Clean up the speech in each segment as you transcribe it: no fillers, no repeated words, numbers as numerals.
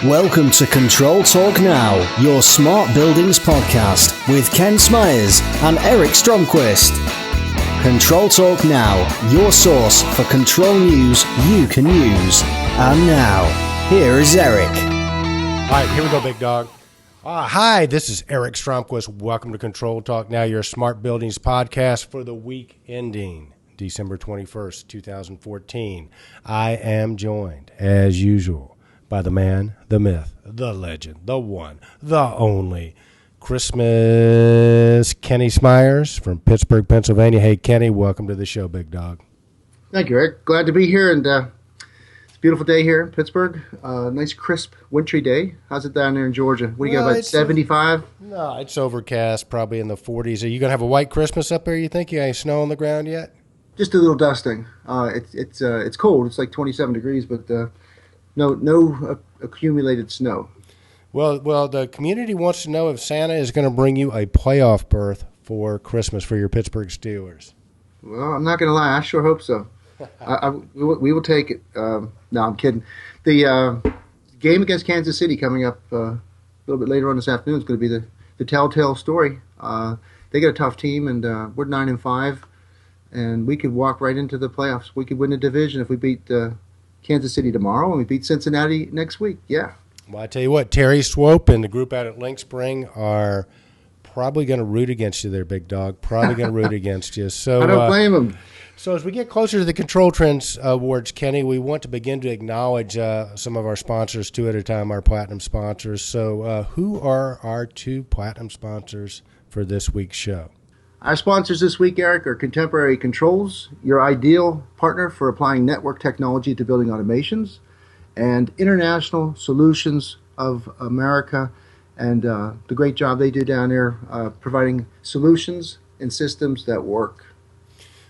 Welcome to Control Talk Now, your smart buildings podcast with Ken Smyers and Eric Stromquist. Control Talk Now, your source for control news you can use. And now, here is Eric. All right, here we go, big dog. Hi, this is Eric Stromquist. Welcome to Control Talk Now, your smart buildings podcast for the week ending December 21st, 2014. I am joined, as usual, by the man, the myth, the legend, the one, the only, Christmas Kenny Smyers from Pittsburgh, Pennsylvania. Hey, Kenny, welcome to the show, big dog. Thank you, Eric. Glad to be here, and it's a beautiful day here in Pittsburgh. Nice, crisp, wintry day. How's it down there in Georgia? What do you got, about 75? No, it's overcast, probably in the 40s. Are you going to have a white Christmas up there, you think? You got any snow on the ground yet? Just a little dusting. It's cold. It's like 27 degrees, but no accumulated snow. Well, the community wants to know if Santa is going to bring you a playoff berth for Christmas for your Pittsburgh Steelers. Well, I'm not going to lie. I sure hope so. We will take it. No, I'm kidding. The game against Kansas City coming up a little bit later on this afternoon is going to be the telltale story. They got a tough team, and we're 9-5, and we could walk right into the playoffs. We could win the division if we beat Kansas City tomorrow, and we beat Cincinnati next week. Yeah. Well, I tell you what, Terry Swope and the group out at Link Spring are probably going to root against you there, big dog. Probably going to root against you. So I don't blame them. So as we get closer to the Control Trends Awards, Kenny, we want to begin to acknowledge some of our sponsors, two at a time, our platinum sponsors. So who are our two platinum sponsors for this week's show? Our sponsors this week, Eric, are Contemporary Controls, your ideal partner for applying network technology to building automations, and International Solutions of America, and the great job they do down there providing solutions and systems that work.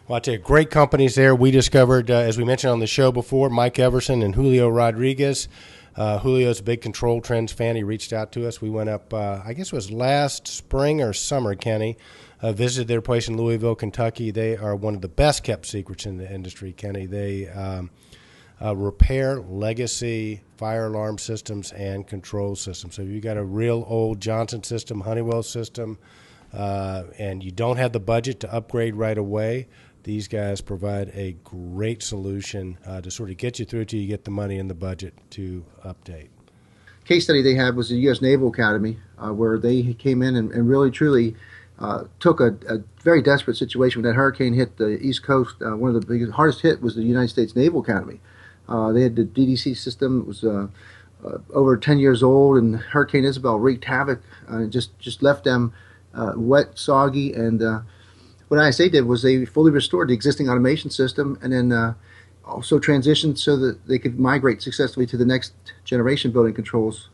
Well, I tell you, great companies there. We discovered, as we mentioned on the show before, Mike Everson and Julio Rodriguez. Julio's a big Control Trends fan. He reached out to us. We went up, I guess it was last spring or summer, Kenny. Visited their place in Louisville, Kentucky. They are one of the best-kept secrets in the industry, Kenny. They repair legacy fire alarm systems and control systems. So if you've got a real old Johnson system, Honeywell system, and you don't have the budget to upgrade right away, these guys provide a great solution to sort of get you through till you get the money and the budget to update. Case study they had was the U.S. Naval Academy, where they came in and really, truly took a very desperate situation when that hurricane hit the East Coast. One of the biggest, hardest hit was the United States Naval Academy. They had the DDC system. It was over 10 years old, and Hurricane Isabel wreaked havoc. It just left them wet, soggy, and what ISA did was they fully restored the existing automation system, and then also transitioned so that they could migrate successfully to the next generation building controls.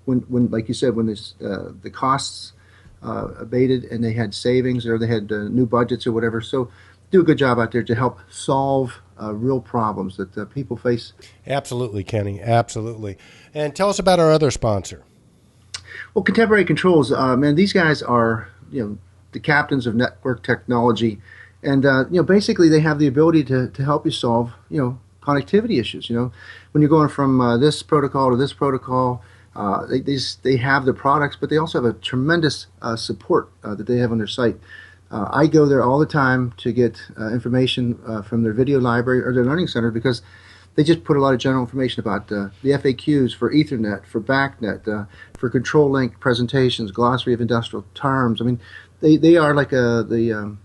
When like you said, when the costs abated and they had savings or they had new budgets or whatever. So do a good job out there to help solve real problems that people face. Absolutely, Kenny. Absolutely. And tell us about our other sponsor. Well, Contemporary Controls, man, these guys are, the captains of network technology. And, basically they have the ability to help you solve, connectivity issues. When you're going from this protocol to this protocol, they have the products, but they also have a tremendous support that they have on their site. I go there all the time to get information from their video library or their learning center because they just put a lot of general information about the FAQs for Ethernet, for BACnet, for control link presentations, glossary of industrial terms. I mean, they are like an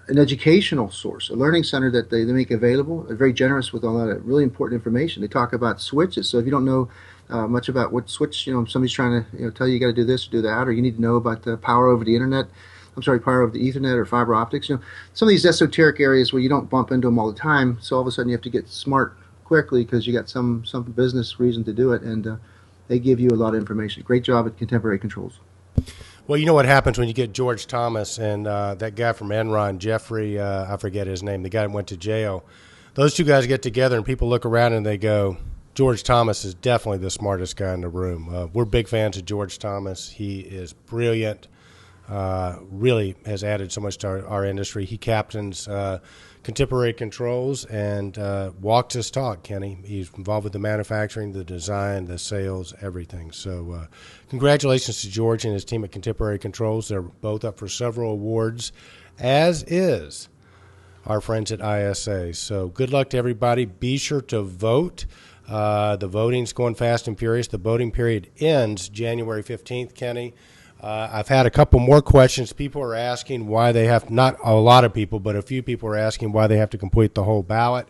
educational source, a learning center that they make available. They're very generous with all that really important information. They talk about switches, so if you don't know much about what switch, somebody's trying to tell you got to do this or do that, or you need to know about the power over the internet. Power over the Ethernet or fiber optics. Some of these esoteric areas where you don't bump into them all the time. So all of a sudden you have to get smart quickly because you got some business reason to do it, and they give you a lot of information. Great job at Contemporary Controls. Well, you know what happens when you get George Thomas and that guy from Enron, Jeffrey, I forget his name, the guy that went to jail. Those two guys get together and people look around and they go, George Thomas is definitely the smartest guy in the room. We're big fans of George Thomas. He is brilliant. really has added so much to our industry. He captains Contemporary Controls and walks his talk, Kenny. He's involved with the manufacturing, the design, the sales, everything. So congratulations to George and his team at Contemporary Controls. They're both up for several awards, as is our friends at ISA. So good luck to everybody. Be sure to vote. The voting's going fast and furious. The voting period ends January 15th, Kenny. I've had a couple more questions. People are asking why they have, not a lot of people, but a few people are asking why they have to complete the whole ballot.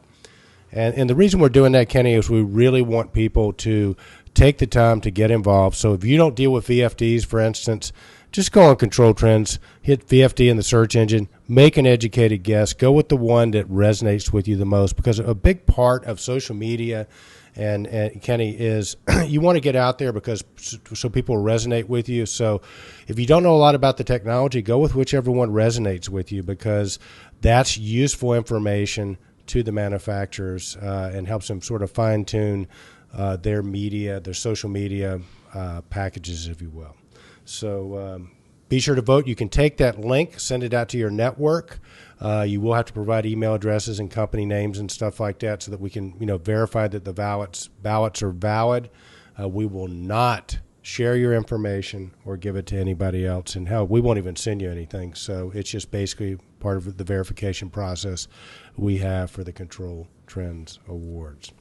And the reason we're doing that, Kenny, is we really want people to take the time to get involved. So if you don't deal with VFDs, for instance, just go on Control Trends, hit VFD in the search engine, make an educated guess, go with the one that resonates with you the most, because a big part of social media and Kenny, is you want to get out there because so people resonate with you. So if you don't know a lot about the technology, go with whichever one resonates with you, because that's useful information to the manufacturers and helps them sort of fine-tune their media, their social media packages, if you will. So be sure to vote. You can take that link, send it out to your network. You will have to provide email addresses and company names and stuff like that so that we can, verify that the ballots are valid. We will not share your information or give it to anybody else. And hell, we won't even send you anything. So it's just basically part of the verification process we have for the Control Trends Awards.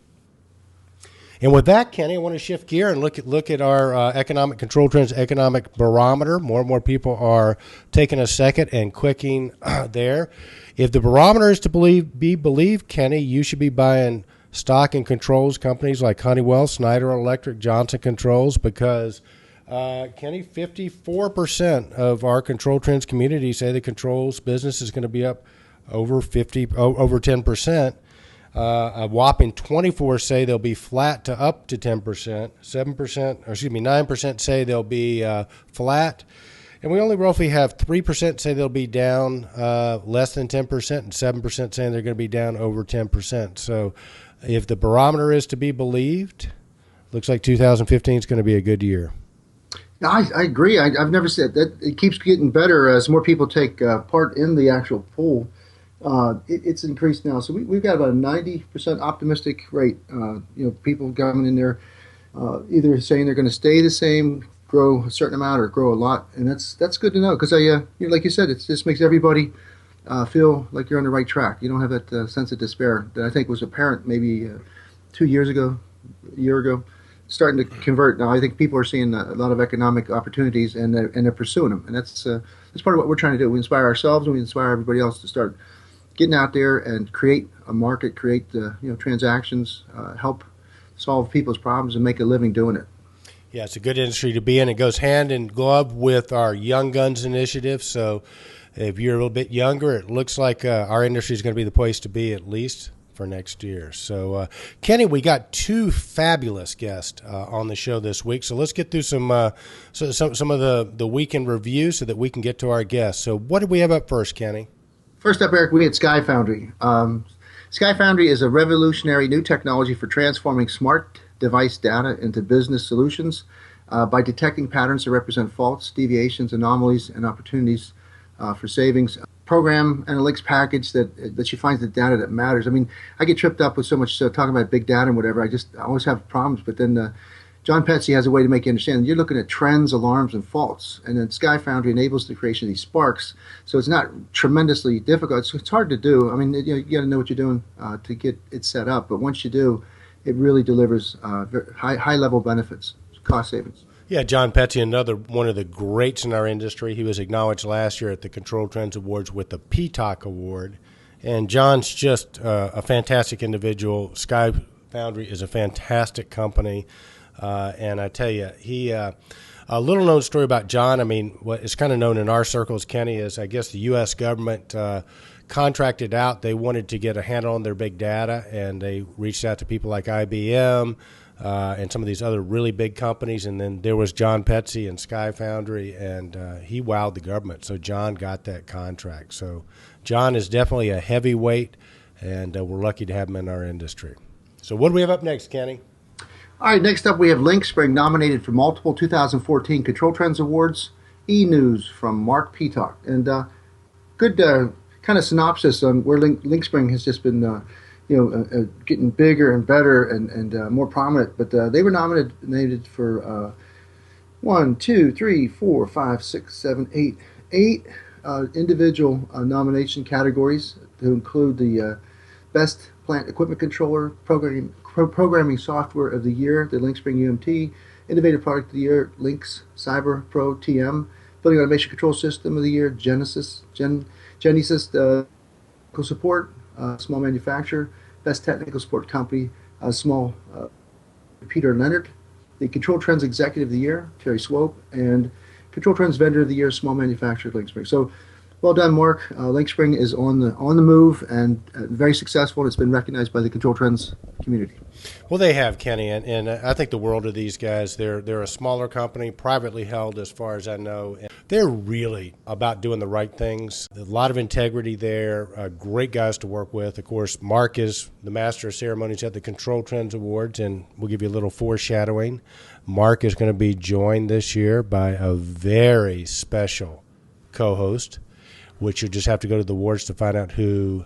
And with that, Kenny, I want to shift gear and look at our economic Control Trends economic barometer. More and more people are taking a second and clicking there. If the barometer is to be believed, Kenny, you should be buying stock in controls companies like Honeywell, Schneider Electric, Johnson Controls, because Kenny, 54% of our Control Trends community say the controls business is going to be up over 10%. A whopping 24 say they'll be flat to up to 10%. 9% say they'll be flat. And we only roughly have 3% say they'll be down less than 10%, and 7% saying they're going to be down over 10%. So if the barometer is to be believed, looks like 2015 is going to be a good year. I agree. I've never said that. It keeps getting better as more people take part in the actual poll. It's increased now. So we've got about a 90% optimistic rate. People coming in there either saying they're going to stay the same, grow a certain amount, or grow a lot. And that's good to know, because like you said, it just makes everybody feel like you're on the right track. You don't have that sense of despair that I think was apparent maybe 2 years ago, a year ago, starting to convert. Now I think people are seeing a lot of economic opportunities, and they're pursuing them. And that's part of what we're trying to do. We inspire ourselves, and we inspire everybody else to start getting out there and create a market, create transactions, help solve people's problems, and make a living doing it. Yeah, it's a good industry to be in. It goes hand in glove with our Young Guns initiative. So if you're a little bit younger, it looks like our industry is going to be the place to be, at least for next year. So, Kenny, we got two fabulous guests on the show this week. So let's get through some of the weekend review so that we can get to our guests. So what did we have up first, Kenny? First up, Eric, we had Sky Foundry. Sky Foundry is a revolutionary new technology for transforming smart device data into business solutions by detecting patterns that represent faults, deviations, anomalies, and opportunities for savings. Program analytics package that she finds the data that matters. I mean, I get tripped up with so much talking about big data and whatever. I always have problems. But then John Petsy has a way to make you understand. You're looking at trends, alarms, and faults. And then Sky Foundry enables the creation of these sparks. So it's not tremendously difficult. It's hard to do. I mean, you got to know what you're doing to get it set up. But once you do, it really delivers high-level benefits, cost savings. Yeah, John Petsy, another one of the greats in our industry. He was acknowledged last year at the Control Trends Awards with the PTOC Award. And John's just a fantastic individual. Sky Foundry is a fantastic company. And I tell you, a little known story about John. I mean, what is kind of known in our circles, Kenny, is I guess the U.S. government contracted out. They wanted to get a handle on their big data, and they reached out to people like IBM and some of these other really big companies. And then there was John Petsy and Sky Foundry, and he wowed the government. So John got that contract. So John is definitely a heavyweight, and we're lucky to have him in our industry. So what do we have up next, Kenny? All right, next up we have LinkSpring, nominated for multiple 2014 Control Trends Awards. E-News from Mark Peacock. And good kind of synopsis on where LinkSpring has just been getting bigger and better and more prominent. But they were nominated for 1, 2, 3, 4, 5, 6, 7, 8 individual nomination categories to include the Best Plant Equipment Controller, Programming Software of the Year, the LinkSpring UMT, Innovative Product of the Year, Lynx Cyber Pro TM, Building Automation Control System of the Year, Genesis Technical Support, Small Manufacturer, Best Technical Support Company, Small Peter Leonard, the Control Trends Executive of the Year, Terry Swope, and Control Trends Vendor of the Year, Small Manufacturer, LinkSpring. So, well done, Mark. LinkSpring is on the move and very successful, and it's been recognized by the Control Trends community. Well, they have, Kenny, and I think the world of these guys. They're a smaller company, privately held as far as I know. And they're really about doing the right things. A lot of integrity there, great guys to work with. Of course, Mark is the master of ceremonies at the Control Trends Awards, and we'll give you a little foreshadowing. Mark is going to be joined this year by a very special co-host, which you just have to go to the awards to find out who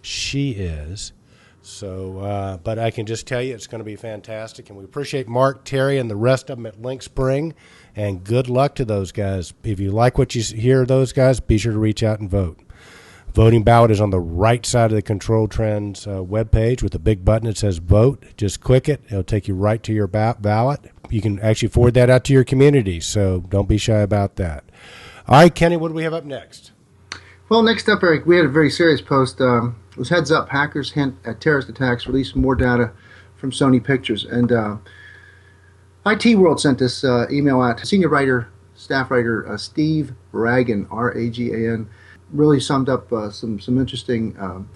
she is. So, but I can just tell you it's going to be fantastic, and we appreciate Mark, Terry, and the rest of them at LinkSpring, and good luck to those guys. If you like what you hear of those guys, be sure to reach out and vote. Voting ballot is on the right side of the Control Trends webpage with a big button that says vote. Just click it. It'll take you right to your ballot. You can actually forward that out to your community, so don't be shy about that. All right, Kenny, what do we have up next? Well, next up, Eric, we had a very serious post. It was heads up, hackers hint at terrorist attacks, release more data from Sony Pictures. And IT World sent this email out. Senior writer, staff writer Steve Ragan, R-A-G-A-N, really summed up some interesting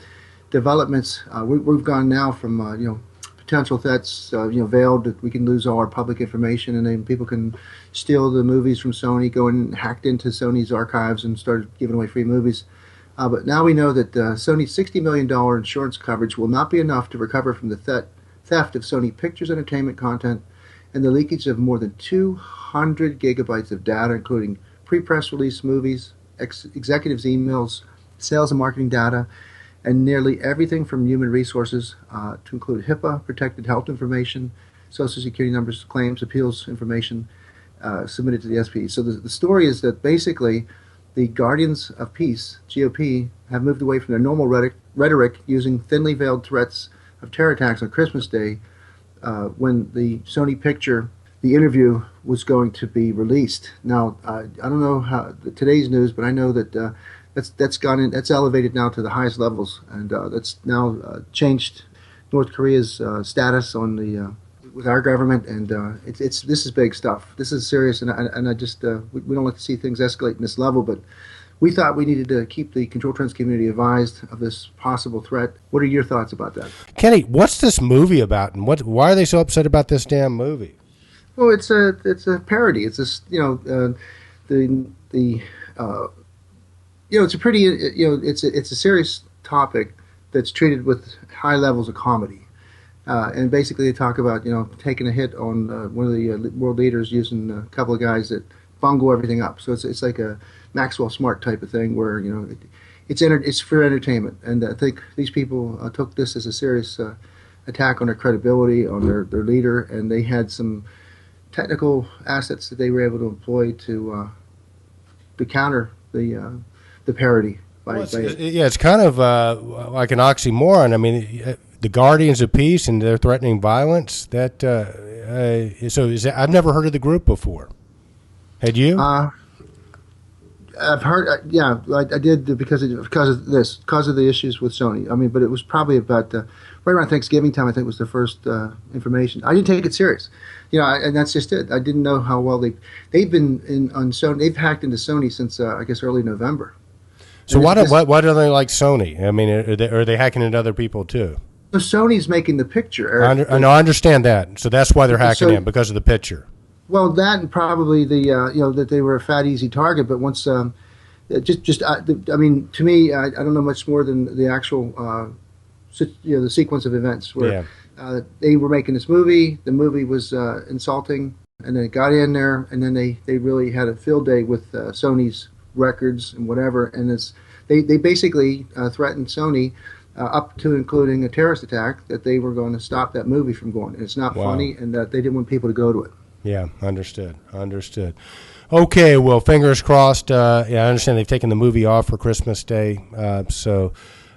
developments. We've gone now from potential threats, veiled that we can lose all our public information, and then people can steal the movies from Sony, go and hacked into Sony's archives and start giving away free movies. But now we know that Sony's $60 million insurance coverage will not be enough to recover from the theft of Sony Pictures Entertainment content and the leakage of more than 200 gigabytes of data, including pre-press release movies, executives' emails, sales and marketing data, and nearly everything from human resources to include HIPAA, protected health information, Social Security numbers, claims, appeals information submitted to the SP. So the story is that basically the Guardians of Peace, GOP, have moved away from their normal rhetoric using thinly veiled threats of terror attacks on Christmas Day when the Sony picture, the interview, was going to be released. Now, I don't know how today's news, but I know that that's elevated now to the highest levels, and that's now changed North Korea's status on the with our government, and this is big stuff. This is serious, and I just we don't like to see things escalate in this level, but we thought we needed to keep the Control Trends community advised of this possible threat. What are your thoughts about that? Kenny, what's this movie about, and why are they so upset about this damn movie? Well, it's a parody. It's this it's a pretty it's a serious topic that's treated with high levels of comedy. And basically, they talk about taking a hit on one of the world leaders using a couple of guys that bungle everything up. So it's like a Maxwell Smart type of thing where it's for entertainment. And I think these people took this as a serious attack on their credibility, on their leader, and they had some technical assets that they were able to employ to counter the parody. It's kind of like an oxymoron. I mean, the Guardians of Peace and they're threatening violence. That I've never heard of the group before. Had you? I've heard. I did because of the issues with Sony. I mean, but it was probably about right around Thanksgiving time. I think was the first information. I didn't take it serious, and that's just it. I didn't know how well they've been on Sony. They've hacked into Sony since I guess early November. So why do they like Sony? I mean, are they hacking into other people too? So Sony's making the picture. I understand that. So that's why they're hacking in, because of the picture. Well, that and probably that they were a fat, easy target. But once, I mean, to me, I don't know much more than the actual, the sequence of events where they were making this movie. The movie was insulting And they got in there, and then they really had a field day with Sony's records and whatever. And they basically threatened Sony up to including a terrorist attack that they were going to stop that movie from going. And it's not funny, and that they didn't want people to go to it. Yeah, understood. Okay, well, fingers crossed. I understand they've taken the movie off for Christmas Day.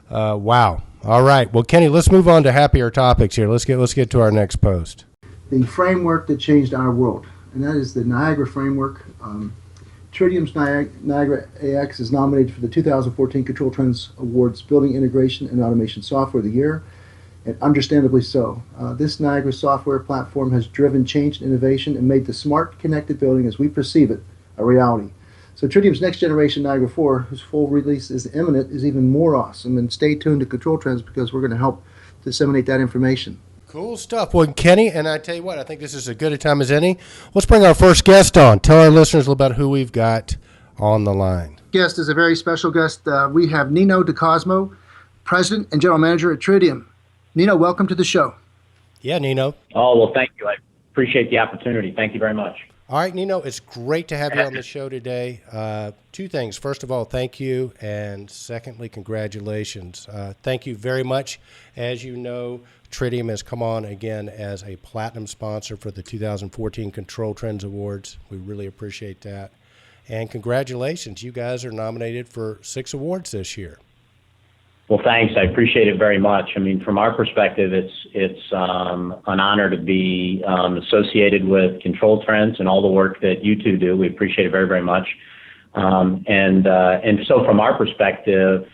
Wow. All right. Well, Kenny, let's move on to happier topics here. Let's get to our next post. The framework that changed our world, and that is the Niagara framework. Tritium's Niagara AX is nominated for the 2014 Control Trends Awards Building Integration and Automation Software of the Year, and understandably so. This Niagara software platform has driven change and innovation and made the smart, connected building as we perceive it a reality. So Tritium's next generation Niagara 4, whose full release is imminent, is even more awesome. And stay tuned to Control Trends because we're going to help disseminate that information. Cool stuff. Well, Kenny, and I tell you what, I think this is as good a time as any. Let's bring our first guest on. Tell our listeners a little about who we've got on the line. Guest is a very special guest. We have Nino DeCosmo, President and General Manager at Tritium. Nino, welcome to the show. Yeah, Nino. Oh, well, thank you. I appreciate the opportunity. Thank you very much. All right, Nino, it's great to have you on the show today. Two things. First of all, thank you. And secondly, congratulations. Thank you very much. As you know, Tritium has come on again as a platinum sponsor for the 2014 Control Trends Awards. We really appreciate that. And congratulations. You guys are nominated for 6 awards this year. Well, thanks. I appreciate it very much. I mean, from our perspective, it's an honor to be associated with Control Trends and all the work that you two do. We appreciate it very, very much. And so from our perspective,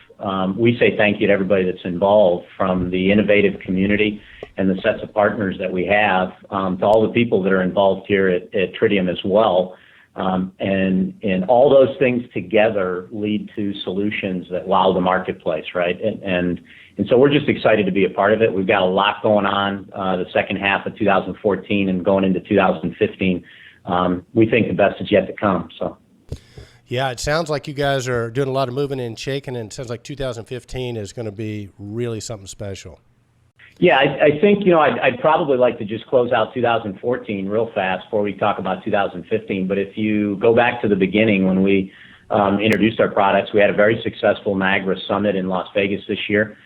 we say thank you to everybody that's involved, from the innovative community and the sets of partners that we have, to all the people that are involved here at Tritium as well. And all those things together lead to solutions that wow the marketplace, right? And so we're just excited to be a part of it. We've got a lot going on the second half of 2014 and going into 2015. We think the best is yet to come. So. Yeah, it sounds like you guys are doing a lot of moving and shaking, and it sounds like 2015 is going to be really something special. Yeah, I think, I'd probably like to just close out 2014 real fast before we talk about 2015. But if you go back to the beginning when we introduced our products, we had a very successful Niagara Summit in Las Vegas this year.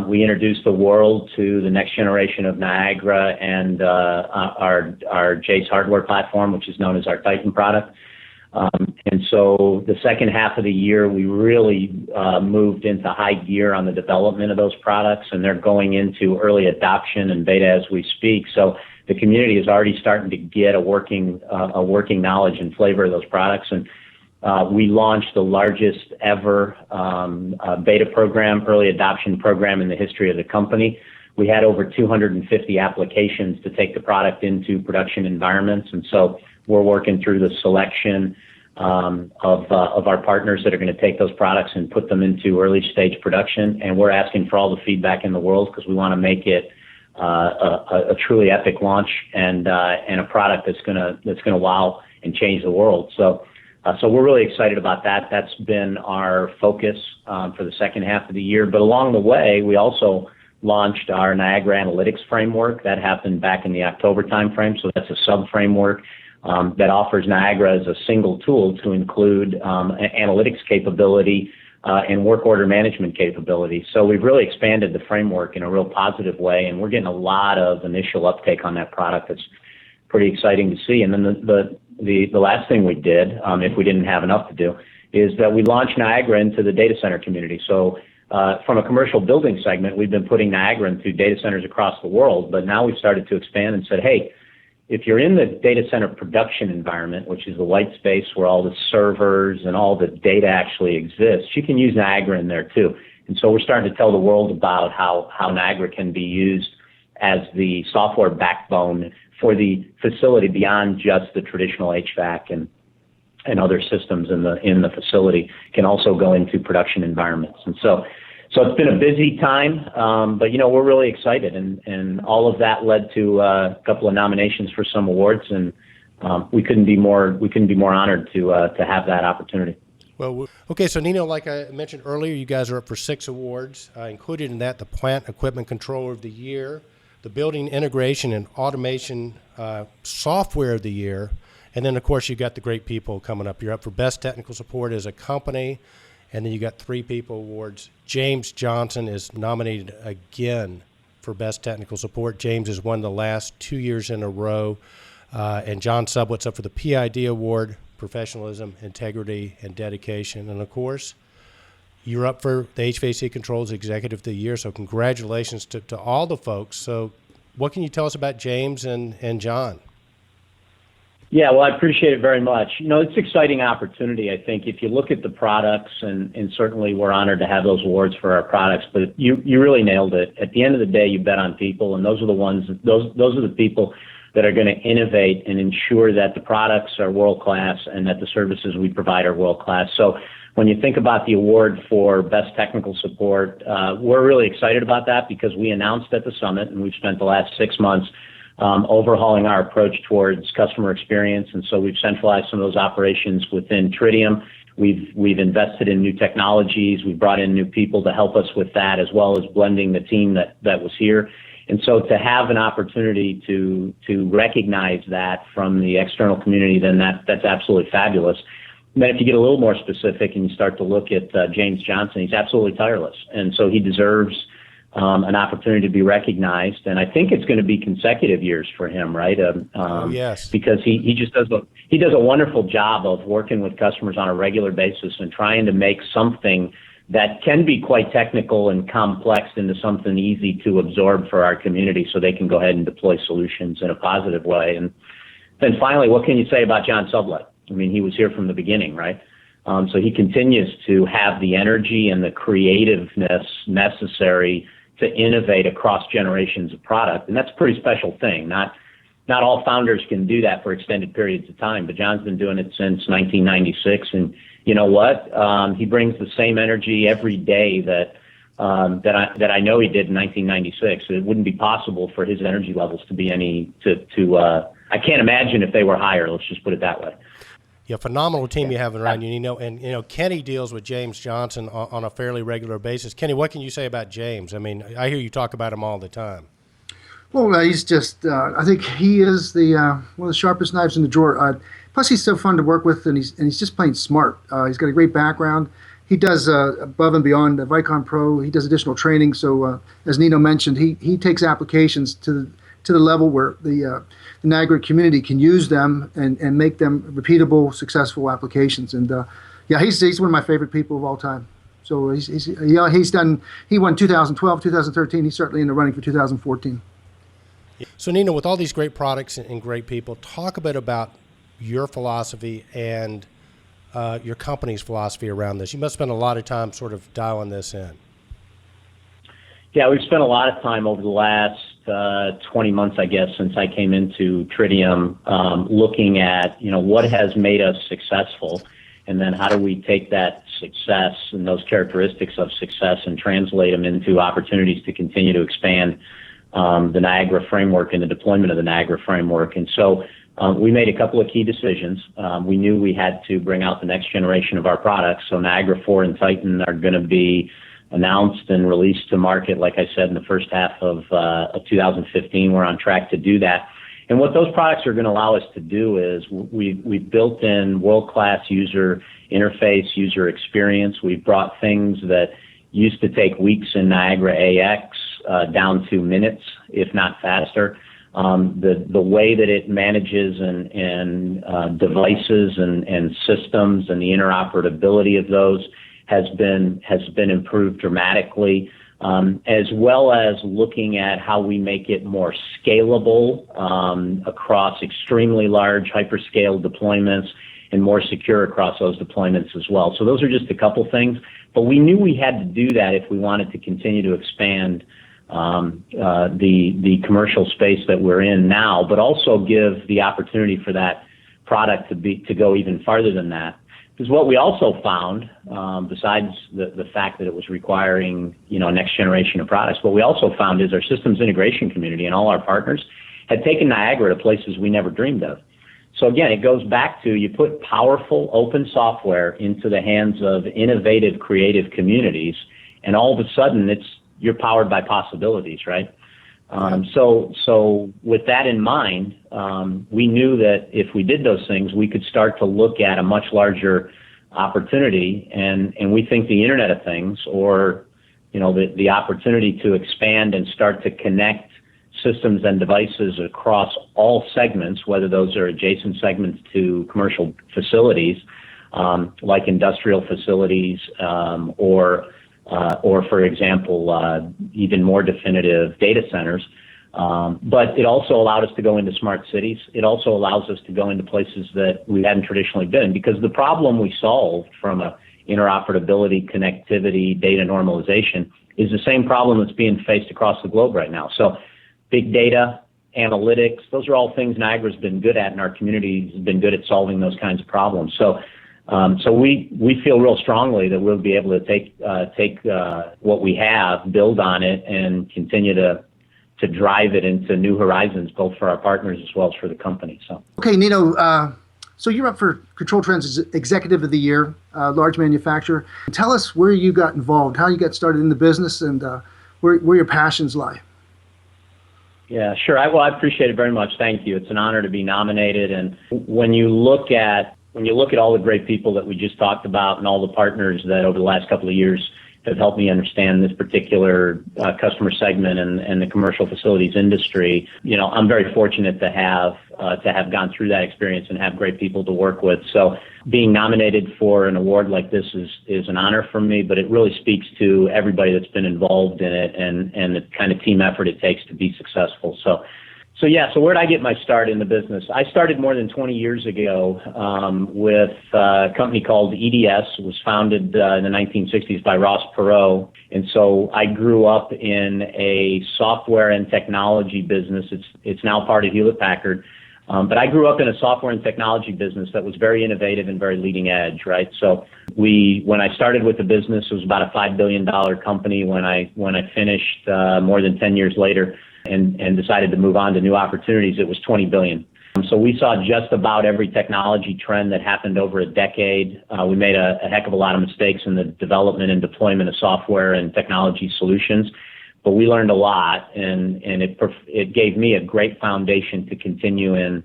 We introduced the world to the next generation of Niagara and our Jace hardware platform, which is known as our Titan product. And so the second half of the year, we really moved into high gear on the development of those products, and they're going into early adoption and beta as we speak. So the community is already starting to get a working knowledge and flavor of those products. And we launched the largest ever beta program, early adoption program in the history of the company. We had over 250 applications to take the product into production environments, and so we're working through the selection of our partners that are going to take those products and put them into early stage production. And we're asking for all the feedback in the world because we want to make it a truly epic launch and a product that's gonna wow and change the world. So we're really excited about that. That's been our focus for the second half of the year. But along the way, we also launched our Niagara Analytics framework. That happened back in the October timeframe. So that's a sub-framework that offers Niagara as a single tool to include analytics capability and work order management capability. So we've really expanded the framework in a real positive way, and we're getting a lot of initial uptake on that product. That's pretty exciting to see. And then the last thing we did, if we didn't have enough to do, is that we launched Niagara into the data center community. So from a commercial building segment, we've been putting Niagara into data centers across the world, but now we've started to expand and said, hey, if you're in the data center production environment, which is the white space where all the servers and all the data actually exists, you can use Niagara in there too. And so we're starting to tell the world about how Niagara can be used as the software backbone for the facility beyond just the traditional HVAC and other systems in the facility, can also go into production environments. And so it's been a busy time, but we're really excited, and all of that led to a couple of nominations for some awards, and we couldn't be more honored to have that opportunity. Well, okay, so Nino, like I mentioned earlier, you guys are up for 6 awards, included in that the Plant Equipment Controller of the Year, the Building Integration and Automation Software of the Year. And then, of course, you got the great people coming up. You're up for Best Technical Support as a company, and then you got 3 people awards. James Johnson is nominated again for Best Technical Support. James has won the last 2 years in a row. And John Sublet's up for the PID Award, Professionalism, Integrity, and Dedication. And, of course, you're up for the HVAC Controls Executive of the Year, so congratulations to all the folks. So what can you tell us about James and John? Yeah, well, I appreciate it very much. You know, it's an exciting opportunity, I think. If you look at the products, and certainly we're honored to have those awards for our products, but you really nailed it. At the end of the day, you bet on people, and those are the people that are going to innovate and ensure that the products are world-class and that the services we provide are world-class. So when you think about the award for Best Technical Support, we're really excited about that because we announced at the summit, and we've spent the last 6 months overhauling our approach towards customer experience. And so we've centralized some of those operations within Tritium. We've invested in new technologies. We've brought in new people to help us with that, as well as blending the team that was here. And so to have an opportunity to recognize that from the external community, then that's absolutely fabulous. And then if you get a little more specific and you start to look at James Johnson, he's absolutely tireless. And so he deserves an opportunity to be recognized. And I think it's going to be consecutive years for him, right? Yes. Because he just does a wonderful job of working with customers on a regular basis and trying to make something that can be quite technical and complex into something easy to absorb for our community so they can go ahead and deploy solutions in a positive way. And then finally, what can you say about John Sublet? I mean, he was here from the beginning, right? So he continues to have the energy and the creativeness necessary to innovate across generations of product. And that's a pretty special thing. Not all founders can do that for extended periods of time, but John's been doing it since 1996. And you know what? He brings the same energy every day that I know he did in 1996. It wouldn't be possible for his energy levels to be I can't imagine if they were higher. Let's just put it that way. Yeah, phenomenal team you have around you. And Kenny deals with James Johnson on a fairly regular basis. Kenny, what can you say about James? I mean, I hear you talk about him all the time. Well, he's just, I think he is one of the sharpest knives in the drawer. Plus, he's so fun to work with, and he's just plain smart. He's got a great background. He does above and beyond Vicon Pro. He does additional training. So, as Nino mentioned, he takes applications to the level where the Niagara community can use them and make them repeatable, successful applications. And he's one of my favorite people of all time. So he won 2012, 2013. He's certainly in the running for 2014. So, Nino, with all these great products and great people, talk a bit about your philosophy and your company's philosophy around this. You must spend a lot of time sort of dialing this in. Yeah, we've spent a lot of time over the last 20 months, I guess, since I came into Tritium, looking at, what has made us successful, and then how do we take that success and those characteristics of success and translate them into opportunities to continue to expand the Niagara framework and the deployment of the Niagara framework. And so we made a couple of key decisions. We knew we had to bring out the next generation of our products. So Niagara 4 and Titan are going to be announced and released to market, like I said, in the first half of 2015. We're on track to do that. And what those products are going to allow us to do is we've built in world-class user interface, user experience. We've brought things that used to take weeks in Niagara AX down to minutes, if not faster. The way that it manages and devices and systems and the interoperability of those has been improved dramatically, as well as looking at how we make it more scalable across extremely large hyperscale deployments and more secure across those deployments as well. So those are just a couple things, but we knew we had to do that if we wanted to continue to expand the commercial space that we're in now, but also give the opportunity for that product to go even farther than that. Because what we also found, besides the fact that it was requiring, a next generation of products, what we also found is our systems integration community and all our partners had taken Niagara to places we never dreamed of. So again, it goes back to you put powerful open software into the hands of innovative, creative communities, and all of a sudden you're powered by possibilities, right? So with that in mind, we knew that if we did those things, we could start to look at a much larger opportunity, and we think the Internet of Things, or the opportunity to expand and start to connect systems and devices across all segments, whether those are adjacent segments to commercial facilities, like industrial facilities, or for example, even more definitive data centers. But it also allowed us to go into smart cities. It also allows us to go into places that we hadn't traditionally been, because the problem we solved from a interoperability, connectivity, data normalization is the same problem that's being faced across the globe right now. So big data, analytics, those are all things Niagara's been good at, and our community's been good at solving those kinds of problems. So we feel real strongly that we'll be able to take what we have, build on it, and continue to drive it into new horizons, both for our partners as well as for the company. So okay, Nino. So you're up for Control Trends Executive of the Year, large manufacturer. Tell us where you got involved, how you got started in the business, and where your passions lie. Yeah, sure. I appreciate it very much. Thank you. It's an honor to be nominated. And when you look at all the great people that we just talked about, and all the partners that over the last couple of years have helped me understand this particular customer segment and the commercial facilities industry, I'm very fortunate to have gone through that experience and have great people to work with. So being nominated for an award like this is an honor for me, but it really speaks to everybody that's been involved in it and the kind of team effort it takes to be successful. So where did I get my start in the business? I started more than 20 years ago with a company called EDS. It was founded in the 1960s by Ross Perot. And so I grew up in a software and technology business. It's now part of Hewlett-Packard. But I grew up in a software and technology business that was very innovative and very leading edge, right? So when I started with the business, it was about a $5 billion company. When I finished more than 10 years later, and decided to move on to new opportunities, it was $20 billion. So we saw just about every technology trend that happened over a decade. We made a heck of a lot of mistakes in the development and deployment of software and technology solutions, but we learned a lot, and it gave me a great foundation to continue in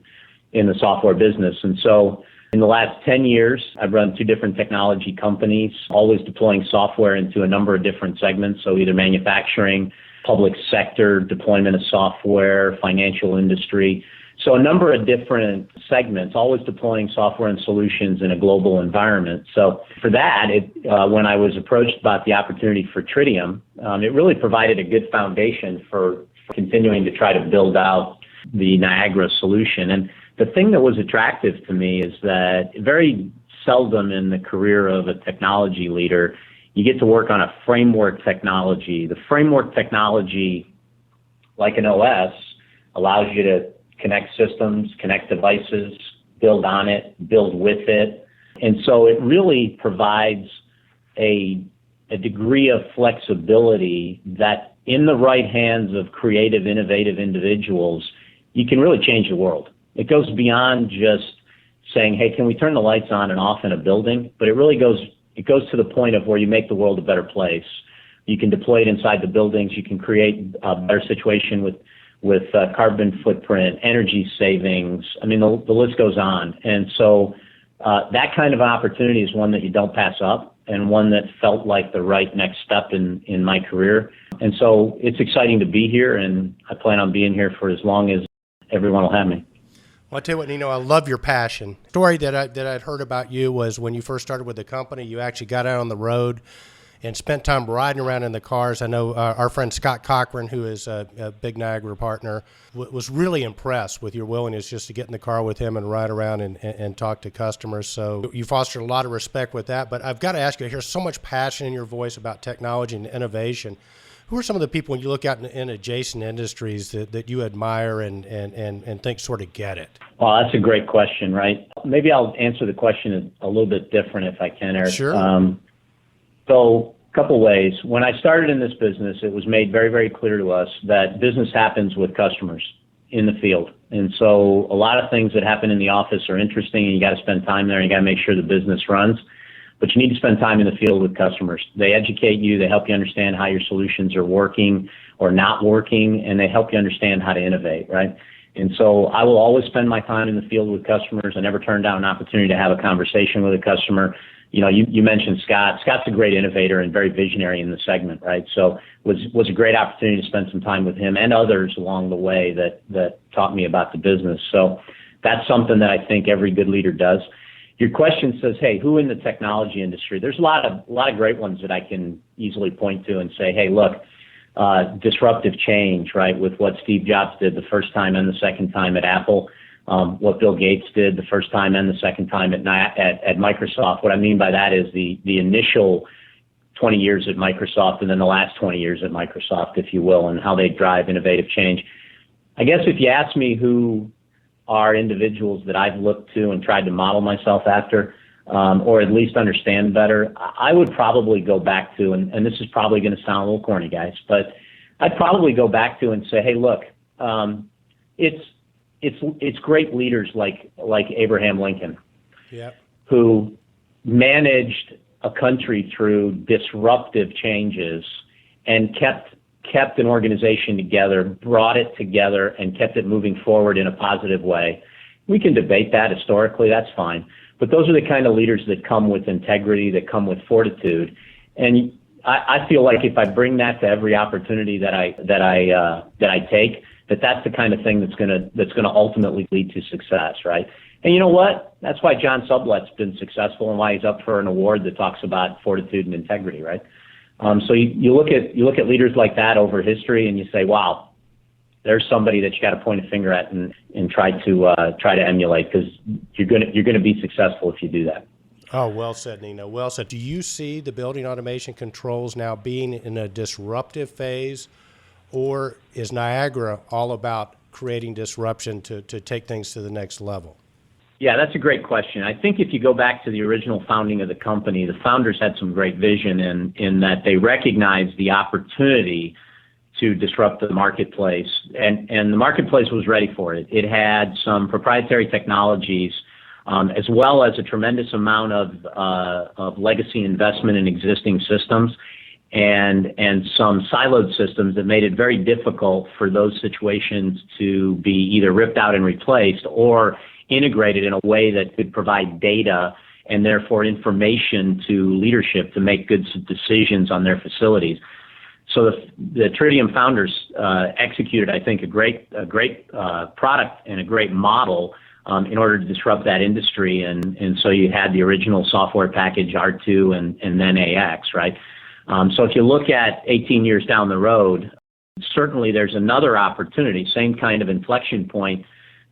the software business. And so in the last 10 years, I've run 2 different technology companies, always deploying software into a number of different segments, so either manufacturing, public sector, deployment of software, financial industry. So a number of different segments, always deploying software and solutions in a global environment. So for that, when I was approached about the opportunity for Tritium, it really provided a good foundation for continuing to try to build out the Niagara solution. And the thing that was attractive to me is that very seldom in the career of a technology leader you get to work on a framework technology. The framework technology, like an OS, allows you to connect systems, connect devices, build on it, build with it. And so it really provides a degree of flexibility that in the right hands of creative, innovative individuals, you can really change the world. It goes beyond just saying, hey, can we turn the lights on and off in a building? But it really goes to the point of where you make the world a better place. You can deploy it inside the buildings. You can create a better situation with carbon footprint, energy savings. I mean, the list goes on. And so that kind of opportunity is one that you don't pass up, and one that felt like the right next step in my career. And so it's exciting to be here, and I plan on being here for as long as everyone will have me. Well, I'll tell you what, Nino, I love your passion. The story that I'd heard about you was when you first started with the company, you actually got out on the road and spent time riding around in the cars. I know our friend Scott Cochran, who is a big Niagara partner, was really impressed with your willingness just to get in the car with him and ride around and talk to customers. So you fostered a lot of respect with that. But I've got to ask you, I hear so much passion in your voice about technology and innovation. Who are some of the people, when you look out in adjacent industries, that you admire and think sort of get it? Well, that's a great question, right? Maybe I'll answer the question a little bit different if I can, Eric. Sure. So a couple ways. When I started in this business, it was made very, very clear to us that business happens with customers in the field. And so a lot of things that happen in the office are interesting, and you got to spend time there, and you got to make sure the business runs. but you need to spend time in the field with customers. They educate you, they help you understand how your solutions are working or not working, and they help you understand how to innovate, right? And so I will always spend my time in the field with customers. I never turn down an opportunity to have a conversation with a customer. You know, you mentioned Scott. Scott's a great innovator and very visionary in the segment, right? So was a great opportunity to spend some time with him and others along the way that taught me about the business. So that's something that I think every good leader does. Your question says, hey, who in the technology industry? There's a lot of great ones that I can easily point to and say, hey, look, disruptive change, right, with what Steve Jobs did the first time and the second time at Apple, what Bill Gates did the first time and the second time at Microsoft. What I mean by that is the initial 20 years at Microsoft and then the last 20 years at Microsoft, if you will, and how they drive innovative change. I guess if you ask me who are individuals that I've looked to and tried to model myself after, or at least understand better, I would probably go back to, and this is probably going to sound a little corny, guys, but I'd probably go back to and say, hey, look, it's great leaders like Abraham Lincoln, yep, who managed a country through disruptive changes and kept an organization together, brought it together, and kept it moving forward in a positive way. We can debate that historically, that's fine. But those are the kind of leaders that come with integrity, that come with fortitude. And I feel like if I bring that to every opportunity that I take, that's the kind of thing that's gonna ultimately lead to success, right? And you know what? That's why John Sublet's been successful and why he's up for an award that talks about fortitude and integrity, right? So you look at leaders like that over history, and you say, wow, there's somebody that you got to point a finger at and try to emulate, because you're gonna be successful if you do that. Oh, well said, Nino. Well said. Do you see the building automation controls now being in a disruptive phase, or is Niagara all about creating disruption to take things to the next level? Yeah, that's a great question. I think if you go back to the original founding of the company, the founders had some great vision in that they recognized the opportunity to disrupt the marketplace, and the marketplace was ready for it. It had some proprietary technologies, as well as a tremendous amount of legacy investment in existing systems, and some siloed systems that made it very difficult for those situations to be either ripped out and replaced or integrated in a way that could provide data and therefore information to leadership to make good decisions on their facilities. So the Tritium founders executed, I think, a great product and a great model in order to disrupt that industry. And so you had the original software package R2 and then AX, right? So if you look at 18 years down the road, certainly there's another opportunity, same kind of inflection point,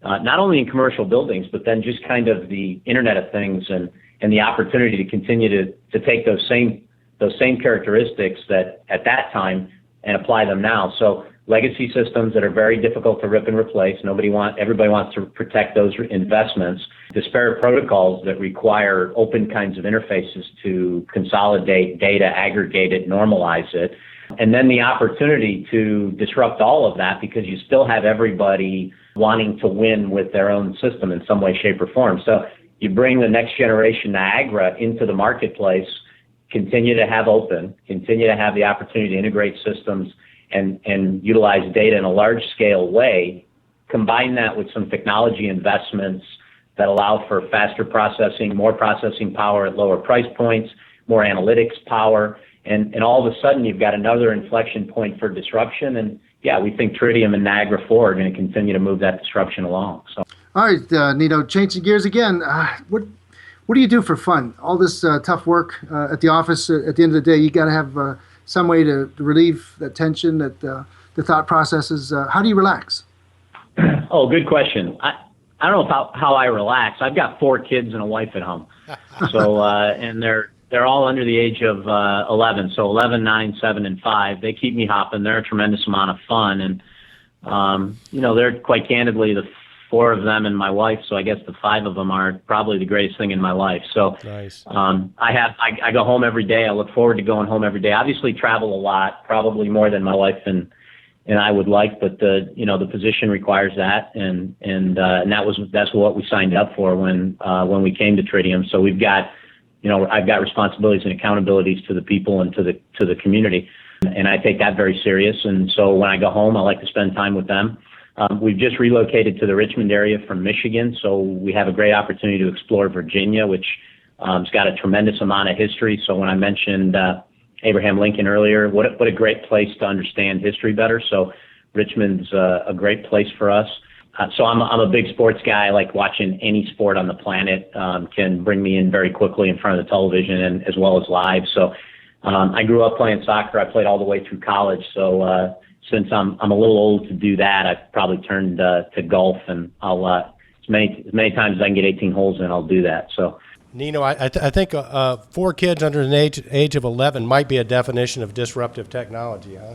not only in commercial buildings, but then just kind of the Internet of Things and the opportunity to continue to take those same characteristics that at that time and apply them now. So legacy systems that are very difficult to rip and replace. Everybody wants to protect those investments. Disparate protocols that require open kinds of interfaces to consolidate data, aggregate it, normalize it. And then the opportunity to disrupt all of that, because you still have everybody wanting to win with their own system in some way, shape, or form. So you bring the next generation Niagara into the marketplace, continue to have the opportunity to integrate systems and utilize data in a large-scale way, combine that with some technology investments that allow for faster processing, more processing power at lower price points, more analytics power, and all of a sudden you've got another inflection point for disruption. And yeah, we think Tritium and Niagara 4 are going to continue to move that disruption along. So, all right, Nino, changing gears again. What do you do for fun? All this tough work at the office. At the end of the day, you got to have some way to relieve that tension, that the thought processes. How do you relax? Oh, good question. I don't know how I relax. I've got 4 kids and a wife at home, so and they're all under the age of 11. So 11, 9, 7, and 5. They keep me hopping. They're a tremendous amount of fun, and they're quite candidly the 4 of them and my wife. So I guess the 5 of them are probably the greatest thing in my life. So nice. I go home every day. I look forward to going home every day. Obviously, travel a lot, probably more than my wife and I would like, but the position requires that, and that's what we signed up for when we came to Tritium. So we've got I've got responsibilities and accountabilities to the people and to the community, and I take that very serious. And so when I go home, I like to spend time with them. We've just relocated to the Richmond area from Michigan, so we have a great opportunity to explore Virginia, which has got a tremendous amount of history. So when I mentioned Abraham Lincoln earlier, what a great place to understand history better. So Richmond's a great place for us. So I'm a big sports guy. I like watching any sport on the planet. Can bring me in very quickly in front of the television and as well as live. So I grew up playing soccer. I played all the way through college. So since I'm a little old to do that, I've probably turned to golf, and I'll as many times as I can get 18 holes in, I'll do that. So. Nino, I think 4 kids under the age of 11 might be a definition of disruptive technology, huh?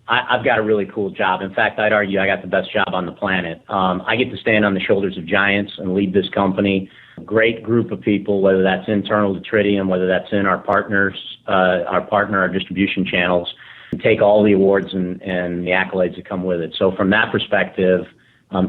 I've got a really cool job. In fact, I'd argue I got the best job on the planet. I get to stand on the shoulders of giants and lead this company. Great group of people, whether that's internal to Tritium, whether that's in our partners, our distribution channels, and take all the awards and the accolades that come with it. So from that perspective,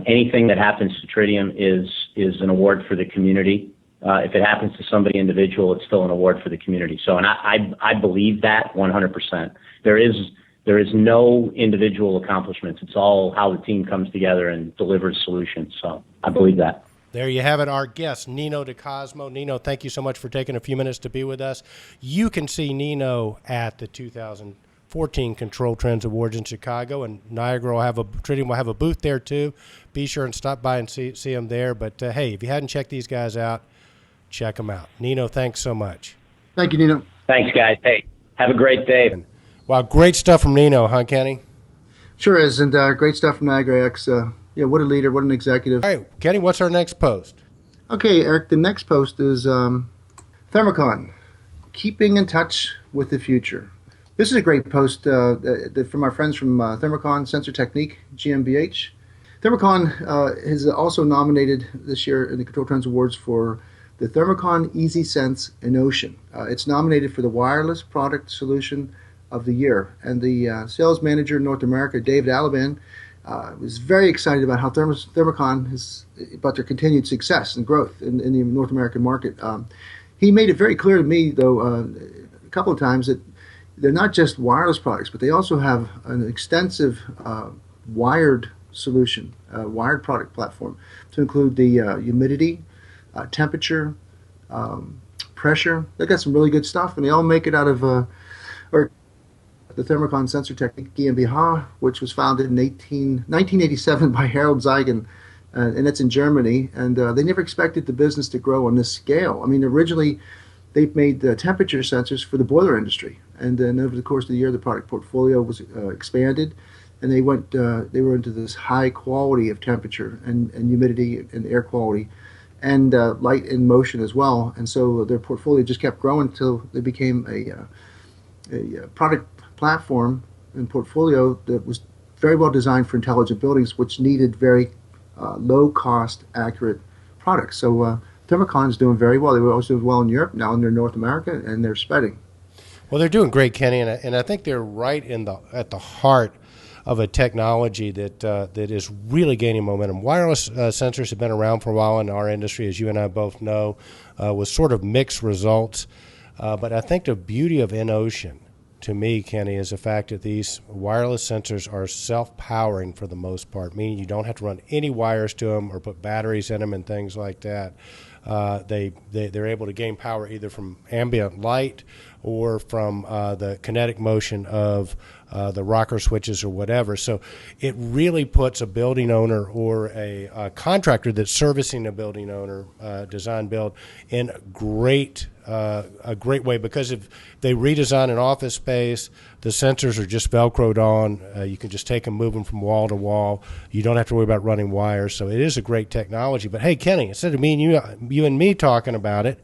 anything that happens to Tritium is an award for the community. If it happens to somebody individual, it's still an award for the community. So, and I believe that 100%. There is no individual accomplishments. It's all how the team comes together and delivers solutions. So I believe that. There you have it, our guest, Nino DeCosmo. Nino, thank you so much for taking a few minutes to be with us. You can see Nino at the 2014 Control Trends Awards in Chicago, and Niagara Tritium will have a booth there too. Be sure and stop by and see them there. But hey, if you hadn't checked these guys out, check them out. Nino, thanks so much. Thank you, Nino. Thanks, guys. Hey, have a great day. Wow, great stuff from Nino, huh, Kenny? Sure is, and great stuff from Niagara X. What a leader, what an executive. All right, Kenny, what's our next post? Okay, Eric, the next post is Thermocon, keeping in touch with the future. This is a great post from our friends from Thermocon Sensor Technique, GmbH. Thermocon is also nominated this year in the Control Trends Awards for the Thermocon EasySense in Ocean. It's nominated for the Wireless Product Solution of the Year. And the sales manager in North America, David Alaban, was very excited about how Thermocon is about their continued success and growth in the North American market. He made it very clear to me, though, a couple of times that they're not just wireless products, but they also have an extensive wired solution, wired product platform to include the humidity, temperature, pressure. They got some really good stuff, and they all make it out of the Thermocon Sensor Technique GmbH, which was founded in 1987 by Harold Zeigen, and it's in Germany. And they never expected the business to grow on this scale. I mean, originally they made temperature sensors for the boiler industry, and then over the course of the year, the product portfolio was expanded, and they were into this high quality of temperature and humidity and air quality, and light and motion as well. And so their portfolio just kept growing until they became a product platform and portfolio that was very well designed for intelligent buildings, which needed very low-cost, accurate products. So Thermocon is doing very well. They were also doing well in Europe, now in North America, and they're spreading. Well, they're doing great, Kenny, and I think they're right at the heart of a technology that is really gaining momentum. Wireless sensors have been around for a while in our industry, as you and I both know, with sort of mixed results. But I think the beauty of InOcean, to me, Kenny, is the fact that these wireless sensors are self-powering for the most part, meaning you don't have to run any wires to them or put batteries in them and things like that. They're able to gain power either from ambient light or from the kinetic motion of the rocker switches or whatever. So it really puts a building owner or a contractor that's servicing a building owner, design build, in a great way, because if they redesign an office space, the sensors are just Velcroed on. You can just take them, move them from wall to wall. You don't have to worry about running wires. So it is a great technology. But hey, Kenny, instead of you and me talking about it,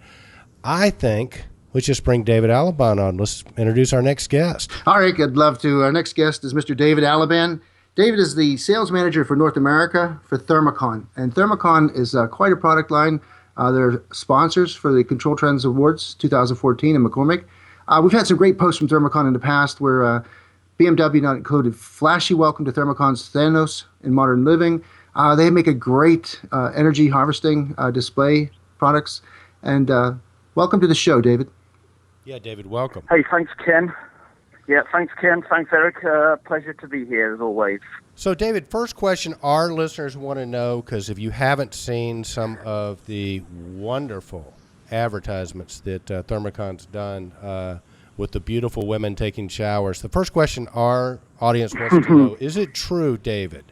I think let's just bring David Alaban on. Let's introduce our next guest. All right, I'd love to. Our next guest is Mr. David Alaban. David is the sales manager for North America for Thermocon. And Thermocon is quite a product line. They're sponsors for the Control Trends Awards 2014 in McCormick. We've had some great posts from Thermocon in the past where BMW not included flashy welcome to Thermocon's Thanos in Modern Living. They make a great energy harvesting display products. And Welcome to the show, David. Yeah, David, welcome. Hey, thanks, Ken. Yeah, thanks, Ken. Thanks, Eric. Pleasure to be here, as always. So, David, first question our listeners want to know, because if you haven't seen some of the wonderful advertisements that Thermocon's done with the beautiful women taking showers, the first question our audience wants to know, is it true, David,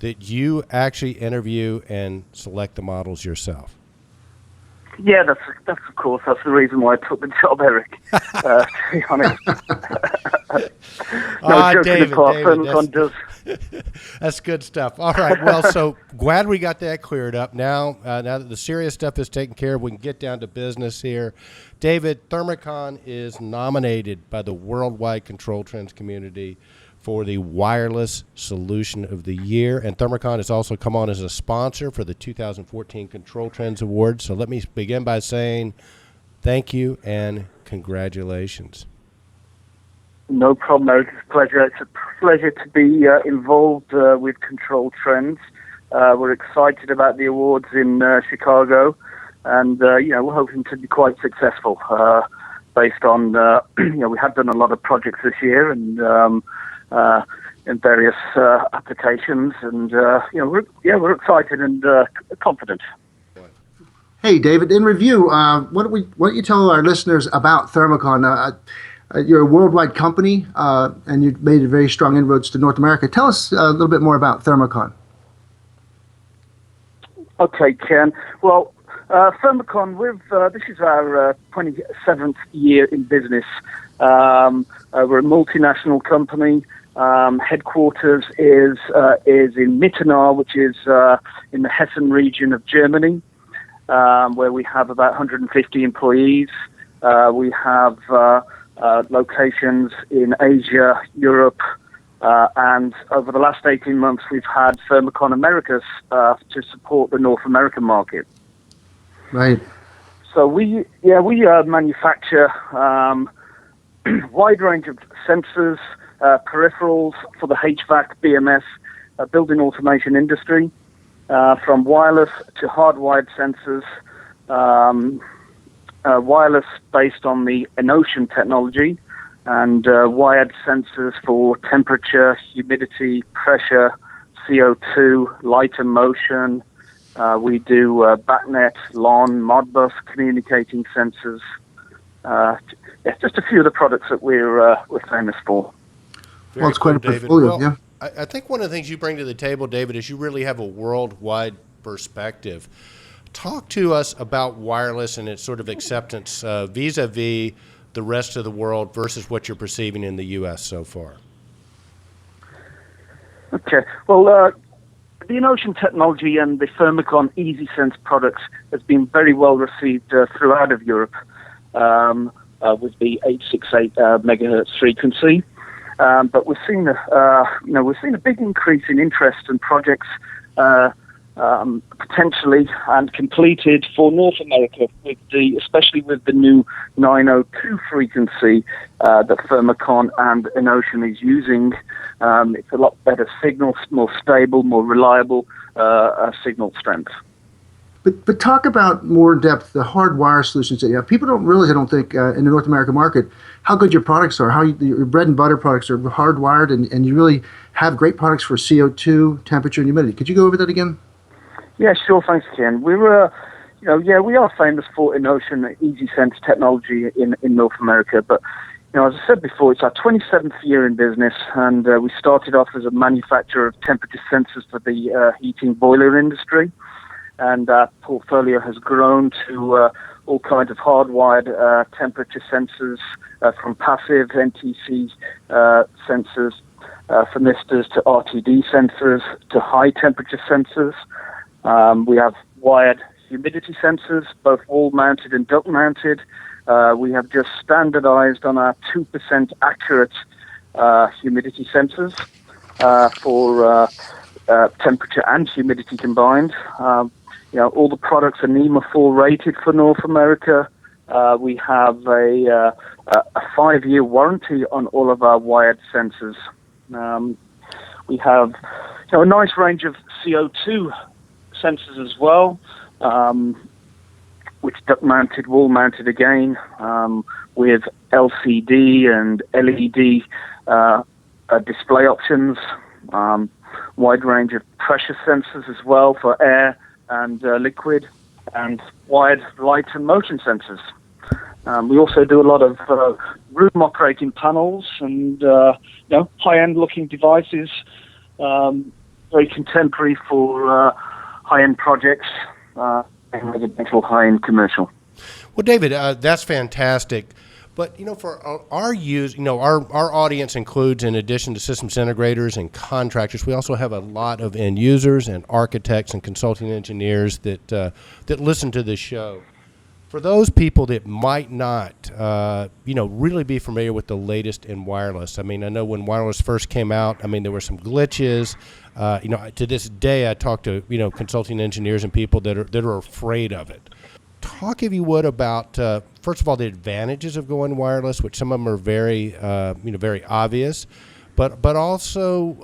that you actually interview and select the models yourself? Yeah, that's of course, that's the reason why I took the job, Eric, to be honest. David, Thermocon does. That's good stuff. All right, well, so glad we got that cleared up. Now that the serious stuff is taken care of, we can get down to business here. David, Thermocon is nominated by the worldwide control trends community for the Wireless Solution of the Year, and Thermocon has also come on as a sponsor for the 2014 Control Trends Awards. So let me begin by saying thank you and congratulations. No problem, Eric. It's a pleasure. It's a pleasure to be involved with Control Trends. We're excited about the awards in Chicago, and we're hoping to be quite successful based on we have done a lot of projects this year and in various applications, and we're excited and confident. Hey, David. In review, why don't you tell our listeners about Thermocon? You're a worldwide company, and you've made a very strong inroads to North America. Tell us a little bit more about Thermocon. Okay, Ken. Well, Thermocon, this is our 27th year in business. We're a multinational company. Headquarters is in Mittenau, which is in the Hessen region of Germany, where we have about 150 employees. We have locations in Asia, Europe, and over the last 18 months, we've had Thermocon Americas to support the North American market. Right. So we manufacture wide range of sensors, peripherals for the HVAC, BMS, building automation industry, from wireless to hardwired sensors, wireless based on the Enocean technology, and wired sensors for temperature, humidity, pressure, CO2, light and motion. We do BACnet, LON, Modbus communicating sensors. Just a few of the products that we're famous for. Well, it's quite a portfolio, yeah. I think one of the things you bring to the table, David, is you really have a worldwide perspective. Talk to us about wireless and its sort of acceptance vis-a-vis the rest of the world versus what you're perceiving in the U.S. so far. Okay. Well, the Enocean technology and the Thermocon EasySense products has been very well received throughout of Europe with the 868 megahertz frequency. But we're seeing a big increase in interest in projects potentially and completed for North America, especially with the new 902 frequency that Thermocon and Enocean is using. It's a lot better signal, more stable, more reliable signal strength. But talk about more in depth the hardwire solutions that you have. People don't realize, I don't think, in the North American market, how good your products are, how your bread and butter products are hardwired, and you really have great products for CO2, temperature, and humidity. Could you go over that again? Yeah, sure. Thanks, Ken. We are famous for Enocean EasySense technology in North America, but as I said before, it's our 27th year in business, and we started off as a manufacturer of temperature sensors for the heating boiler industry. And our portfolio has grown to all kinds of hardwired temperature sensors, from passive NTC sensors, thermistors to RTD sensors to high temperature sensors. We have wired humidity sensors, both wall-mounted and duct-mounted. We have just standardized on our 2% accurate humidity sensors for temperature and humidity combined. All the products are NEMA 4 rated for North America. We have a 5-year warranty on all of our wired sensors. We have a nice range of CO2 sensors as well. which duct-mounted, wall-mounted again, with LCD and LED display options, wide range of pressure sensors as well for air and liquid, and wired light and motion sensors. We also do a lot of room operating panels and high-end looking devices, very contemporary for high-end projects, residential, high-end commercial. Well, David, that's fantastic. But, for our use, our audience includes, in addition to systems integrators and contractors, we also have a lot of end users and architects and consulting engineers that listen to this show. For those people that might not, really be familiar with the latest in wireless, I know when wireless first came out, there were some glitches. To this day, I talk to, consulting engineers and people that are afraid of it. Talk, if you would, about first of all the advantages of going wireless, which some of them are very, very obvious, but also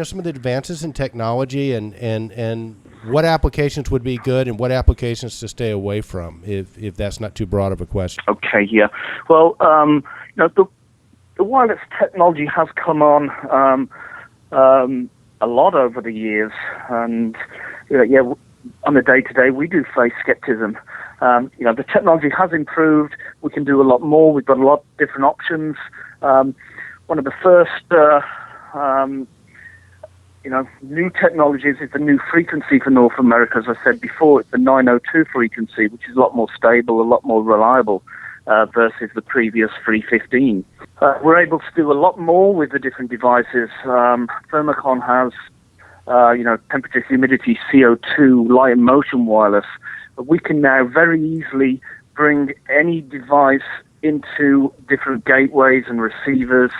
some of the advances in technology and what applications would be good and what applications to stay away from, if that's not too broad of a question. Okay, yeah. Well, the wireless technology has come on a lot over the years, and on the day-to-day we do face skepticism. The technology has improved. We can do a lot more. We've got a lot of different options. One of the first, new technologies is the new frequency for North America. As I said before, it's the 902 frequency, which is a lot more stable, a lot more reliable versus the previous 315. We're able to do a lot more with the different devices. Thermacon has, temperature, humidity, CO2, light and motion wireless. But we can now very easily bring any device into different gateways and receivers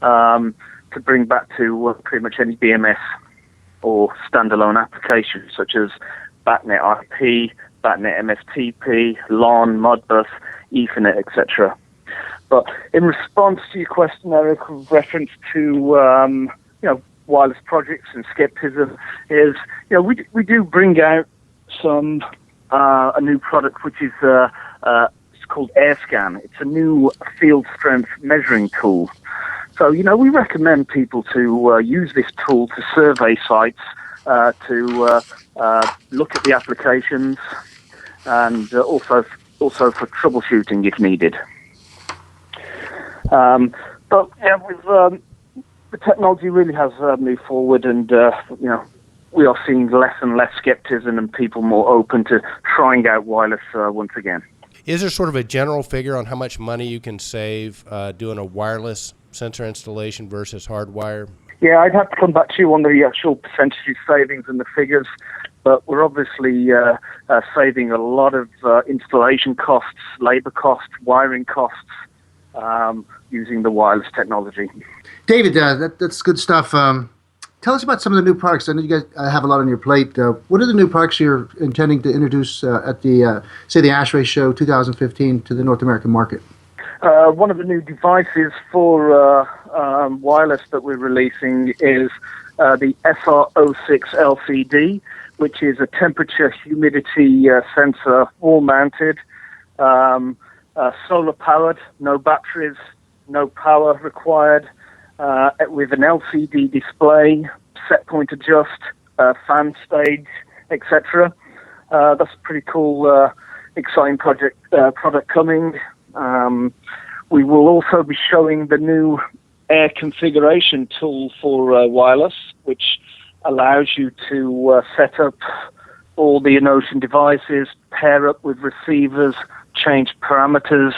to bring back to pretty much any BMS or standalone applications such as BATnet IP, BATnet MSTP, LAN, Modbus, Ethernet, etc. But in response to your question, Eric, with reference to wireless projects and skepticism, is we do bring out some a new product which is it's called AirScan. It's a new field strength measuring tool. So we recommend people to use this tool to survey sites, to look at the applications, and also for troubleshooting if needed. But with the technology really has moved forward, and we are seeing less and less skepticism and people more open to trying out wireless once again. Is there sort of a general figure on how much money you can save doing a wireless sensor installation versus hardwire? Yeah, I'd have to come back to you on the actual percentage savings and the figures, but we're obviously saving a lot of installation costs, labor costs, wiring costs, using the wireless technology. David, that's good stuff. Tell us about some of the new products. I know you guys have a lot on your plate. What are the new products you're intending to introduce at the, the ASHRAE Show 2015 to the North American market? One of the new devices for wireless that we're releasing is the SR06 LCD, which is a temperature humidity sensor, wall-mounted, solar-powered, no batteries, no power required, with an LCD display, set point adjust, fan stage, etc. That's a pretty cool, exciting product coming. We will also be showing the new air configuration tool for wireless, which allows you to set up all the in-ocean devices, pair up with receivers, change parameters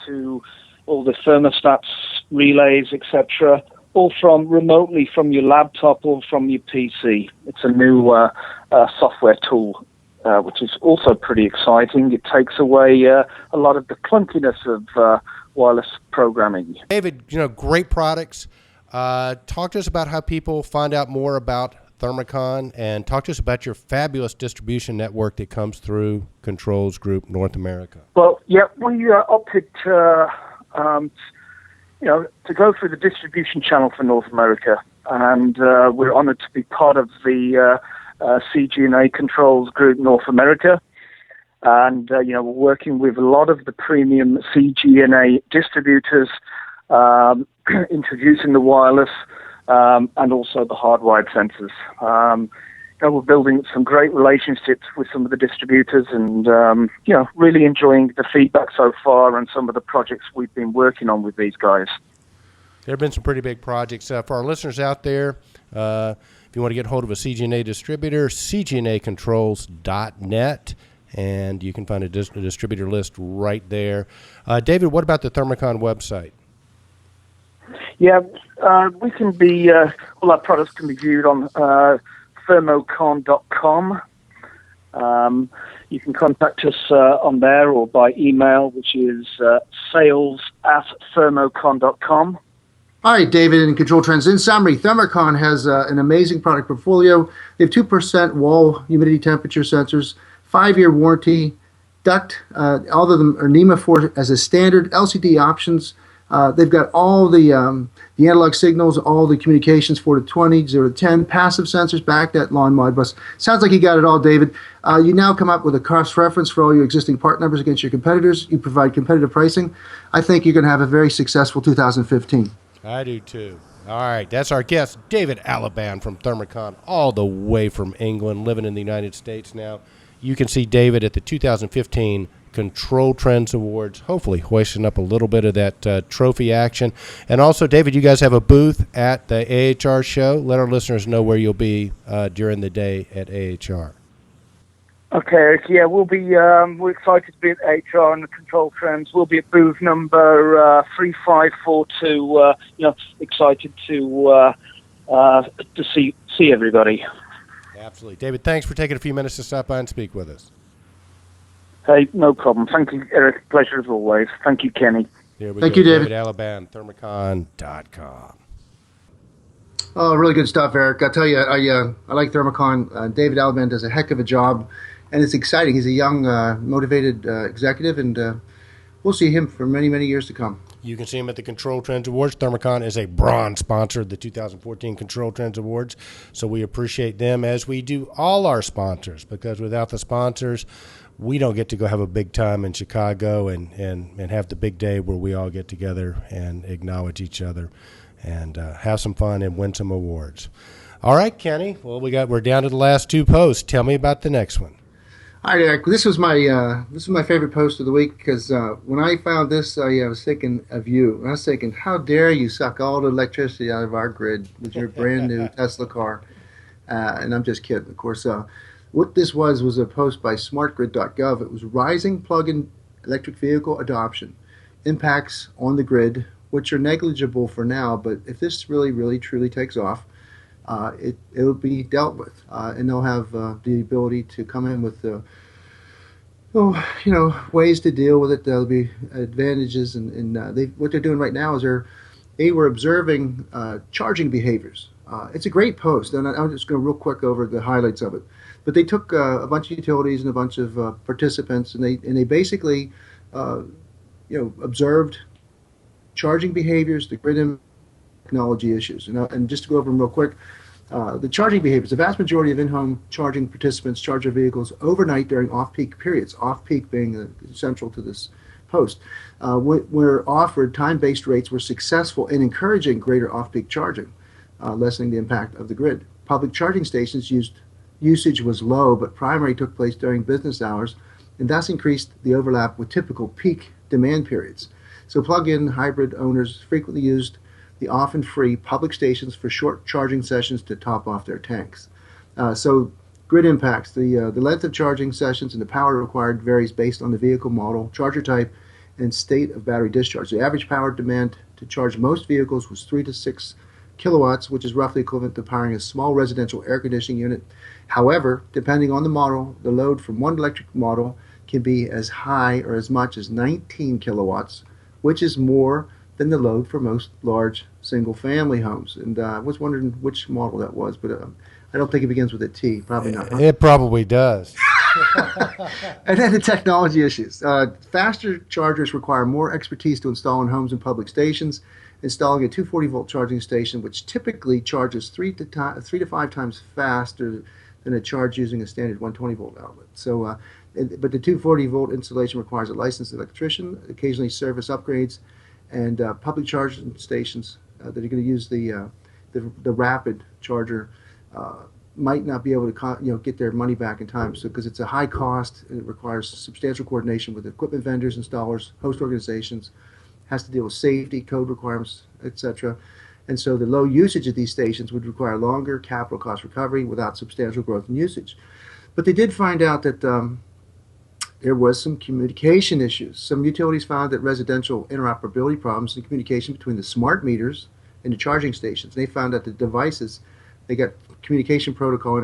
to all the thermostats, relays, etc., all from remotely from your laptop or from your PC. It's a new software tool, which is also pretty exciting. It takes away a lot of the clunkiness of wireless programming. David, great products. Talk to us about how people find out more about Thermacon, and talk to us about your fabulous distribution network that comes through Controls Group North America. Well, yeah, we opted to go through the distribution channel for North America, and we're honored to be part of the CG&A Controls Group North America. And, we're working with a lot of the premium CGNA distributors, introducing the wireless, and also the hardwired sensors. We're building some great relationships with some of the distributors and, really enjoying the feedback so far and some of the projects we've been working on with these guys. There have been some pretty big projects. For our listeners out there, if you want to get hold of a CGNA distributor, cgnacontrols.net, and you can find a distributor list right there. David, what about the Thermocon website? Yeah, we can be, all our products can be viewed on thermocon.com. You can contact us on there or by email, which is sales@thermocon.com. All right, David, in Control Trends. In summary, Thermocon has an amazing product portfolio. They have 2% wall humidity temperature sensors, 5-year warranty, duct, all of them are NEMA 4 as a standard, LCD options. They've got all the analog signals, all the communications, 4 to 20, 0 to 10, passive sensors, BACnet, lawn Modbus. Sounds like you got it all, David. You now come up with a cost reference for all your existing part numbers against your competitors. You provide competitive pricing. I think you're going to have a very successful 2015. I do too. All right, that's our guest, David Alaban from Thermocon, all the way from England, living in the United States now. You can see David at the 2015 Control Trends Awards, hopefully hoisting up a little bit of that trophy action. And also, David, you guys have a booth at the AHR show. Let our listeners know where you'll be during the day at AHR. Okay, Eric. Yeah, we'll be. We're excited to be at HR and the Control Trends. We'll be at booth number 3542. Excited to see everybody. Absolutely, David. Thanks for taking a few minutes to stop by and speak with us. Hey, no problem. Thank you, Eric. Pleasure as always. Thank you, Kenny. Here we Thank go. you, David. David Alaban, Thermocon.com. Oh, really good stuff, Eric. I tell you, I like Thermocon. David Alaban does a heck of a job, and it's exciting. He's a young, motivated executive, and we'll see him for many, many years to come. You can see him at the Control Trends Awards. Thermocon is a bronze sponsor of the 2014 Control Trends Awards, so we appreciate them as we do all our sponsors, because without the sponsors, we don't get to go have a big time in Chicago and have the big day where we all get together and acknowledge each other and have some fun and win some awards. All right, Kenny. Well, we're down to the last two posts. Tell me about the next one. All right, Eric. This was my favorite post of the week because when I found this, I was thinking of you. And I was thinking, how dare you suck all the electricity out of our grid with your brand new Tesla car? And I'm just kidding, of course. What this was a post by smartgrid.gov. It was rising plug-in electric vehicle adoption, impacts on the grid, which are negligible for now, but if this really, really, truly takes off, it will be dealt with, and they'll have the ability to come in with ways to deal with it. There'll be advantages, and what they're doing right now is they were observing charging behaviors. It's a great post, and I'm just going to real quick over the highlights of it. But they took a bunch of utilities and a bunch of participants, and they basically observed charging behaviors, the grid technology issues. And just to go over them real quick, the charging behaviors, the vast majority of in-home charging participants charge their vehicles overnight during off-peak periods, off-peak being central to this post. Where offered time-based rates were successful in encouraging greater off-peak charging, lessening the impact of the grid. Public charging stations usage was low, but primary took place during business hours, and thus increased the overlap with typical peak demand periods. So plug-in hybrid owners frequently used the often free public stations for short charging sessions to top off their tanks. So grid impacts. The length of charging sessions and the power required varies based on the vehicle model, charger type, and state of battery discharge. The average power demand to charge most vehicles was 3 to 6 kilowatts, which is roughly equivalent to powering a small residential air conditioning unit. However, depending on the model, the load from one electric model can be as high or as much as 19 kilowatts, which is more than the load for most large single-family homes. And I was wondering which model that was, but I don't think it begins with a T. Probably not. Huh? It probably does. And then the technology issues. Faster chargers require more expertise to install in homes and public stations. Installing a 240-volt charging station, which typically charges 3 to 5 times faster than a charge using a standard 120-volt outlet. So But the 240-volt installation requires a licensed electrician, occasionally service upgrades, and public charging stations that are going to use the rapid charger might not be able to get their money back in time. So because it's a high cost, and it requires substantial coordination with equipment vendors, installers, host organizations, has to deal with safety, code requirements, etc. And so the low usage of these stations would require longer capital cost recovery without substantial growth in usage. But they did find out that there was some communication issues. Some utilities found that residential interoperability problems in communication between the smart meters and the charging stations. They found that the devices, they got communication protocol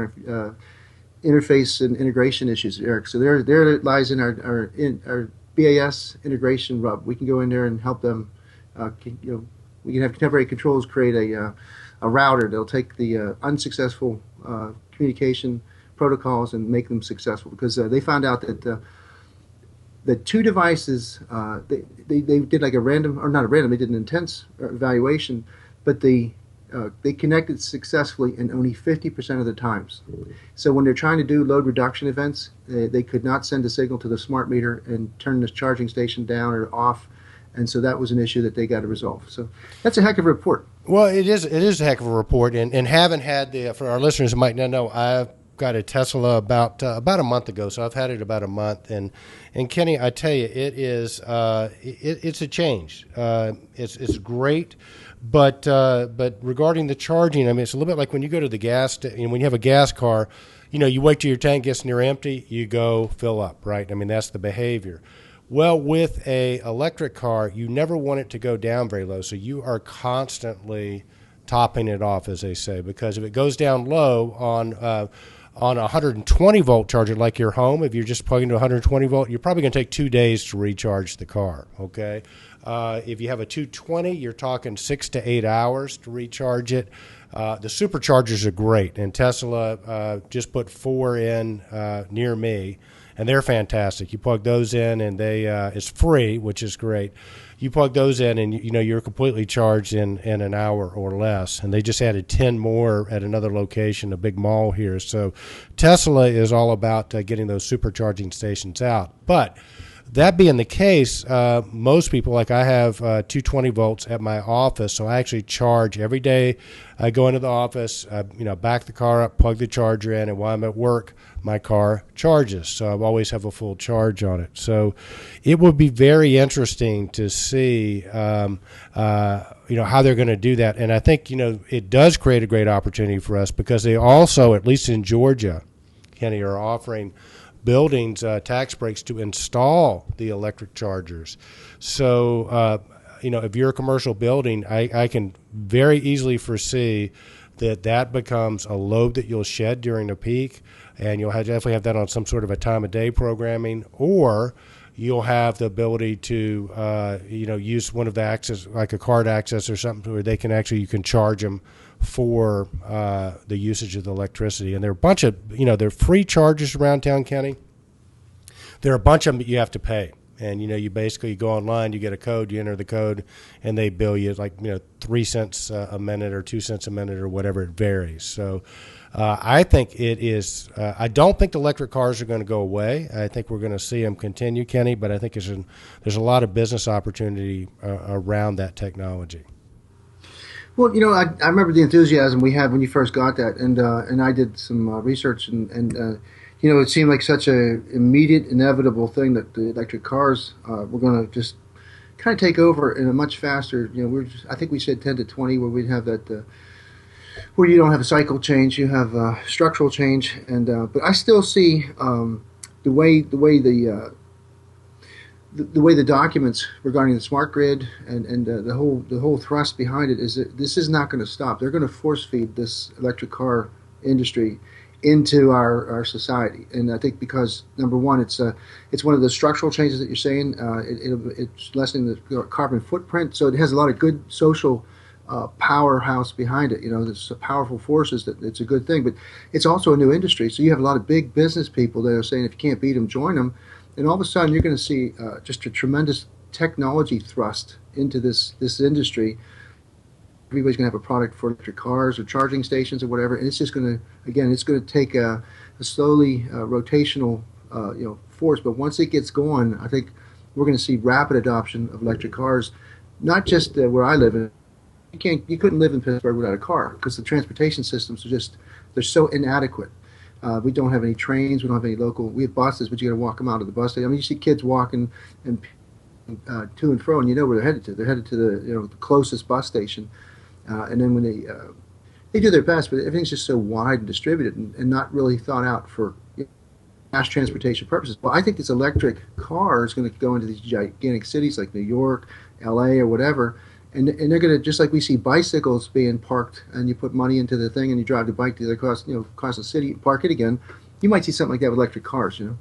interface and integration issues, Eric. So there it lies in our BAS integration rub. We can go in there and help them. We can have contemporary controls create a router that'll take the unsuccessful communication protocols and make them successful, because they found out that the two devices, they did like a random, or not a random, they did an intense evaluation, but they connected successfully in only 50% of the times. So when they're trying to do load reduction events, they could not send a signal to the smart meter and turn the charging station down or off. And so that was an issue that they got to resolve. So that's a heck of a report. Well, it is a heck of a report, and haven't had for our listeners who might not know, I've got a Tesla about a month ago, so I've had it about a month, and Kenny, I tell you, it is it's a change. It's great, but regarding the charging, I mean, it's a little bit like when you go to the when you have a gas car, you wait till your tank gets near empty, you go fill up, right? I mean, that's the behavior. Well, with a electric car, you never want it to go down very low, so you are constantly topping it off, as they say, because if it goes down low on a 120-volt charger like your home, if you're just plugging to 120-volt, you're probably going to take 2 days to recharge the car, okay? If you have a 220, you're talking 6 to 8 hours to recharge it. The superchargers are great, and Tesla just put 4 in near me, and they're fantastic. You plug those in, and it's free, which is great. You plug those in, and you're completely charged in an hour or less. And they just added 10 more at another location, a big mall here. So Tesla is all about getting those supercharging stations out. But that being the case, most people, like I have 220 volts at my office, so I actually charge every day. I go into the office, back the car up, plug the charger in, and while I'm at work, my car charges. So I always have a full charge on it. So it would be very interesting to see, how they're going to do that. And I think, it does create a great opportunity for us, because they also, at least in Georgia, Kenny, are offering buildings tax breaks to install the electric chargers. So, if you're a commercial building, I can very easily foresee that becomes a load that you'll shed during the peak, and you'll definitely have that on some sort of a time of day programming, or you'll have the ability to, use one of the access, like a card access or something, where you can charge them for the usage of the electricity. And there are a bunch of, there are free chargers around town, County. There are a bunch of them that you have to pay. And, you basically go online, you get a code, you enter the code, and they bill you 3 cents a minute or 2 cents a minute or whatever. It varies. So I think it is, I don't think the electric cars are going to go away. I think we're going to see them continue, Kenny, but I think there's a lot of business opportunity around that technology. Well, I remember the enthusiasm we had when you first got that, and I did some research, and it seemed like such a immediate, inevitable thing that the electric cars were going to just kind of take over in a much faster. I think we said 10 to 20, where we'd have that, where you don't have a cycle change, you have structural change, and but I still see the way the documents regarding the smart grid and the whole thrust behind it is that this is not going to stop. They're going to force feed this electric car industry into our society, and I think because number one, it's one of the structural changes that you're saying. It's lessening the carbon footprint, so it has a lot of good social powerhouse behind it. There's powerful forces that it's a good thing, but it's also a new industry. So you have a lot of big business people that are saying if you can't beat them, join them. And all of a sudden, you're going to see just a tremendous technology thrust into this industry. Everybody's going to have a product for electric cars or charging stations or whatever, and it's just going to, again, it's going to take a slowly rotational, force. But once it gets going, I think we're going to see rapid adoption of electric cars, not just where I live. You couldn't live in Pittsburgh without a car because the transportation systems they're so inadequate. We don't have any trains. We don't have any local. We have buses, but you got to walk them out of the bus station. I mean, you see kids walking and to and fro, and you know where they're headed to. They're headed to the closest bus station, and then when they do their best, but everything's just so wide and distributed and not really thought out for mass transportation purposes. Well, I think this electric car is going to go into these gigantic cities like New York, L.A., or whatever, and they're going to, just like we see bicycles being parked, and you put money into the thing and you drive the bike to the across the city, park it again. You might see something like that with electric cars, Well,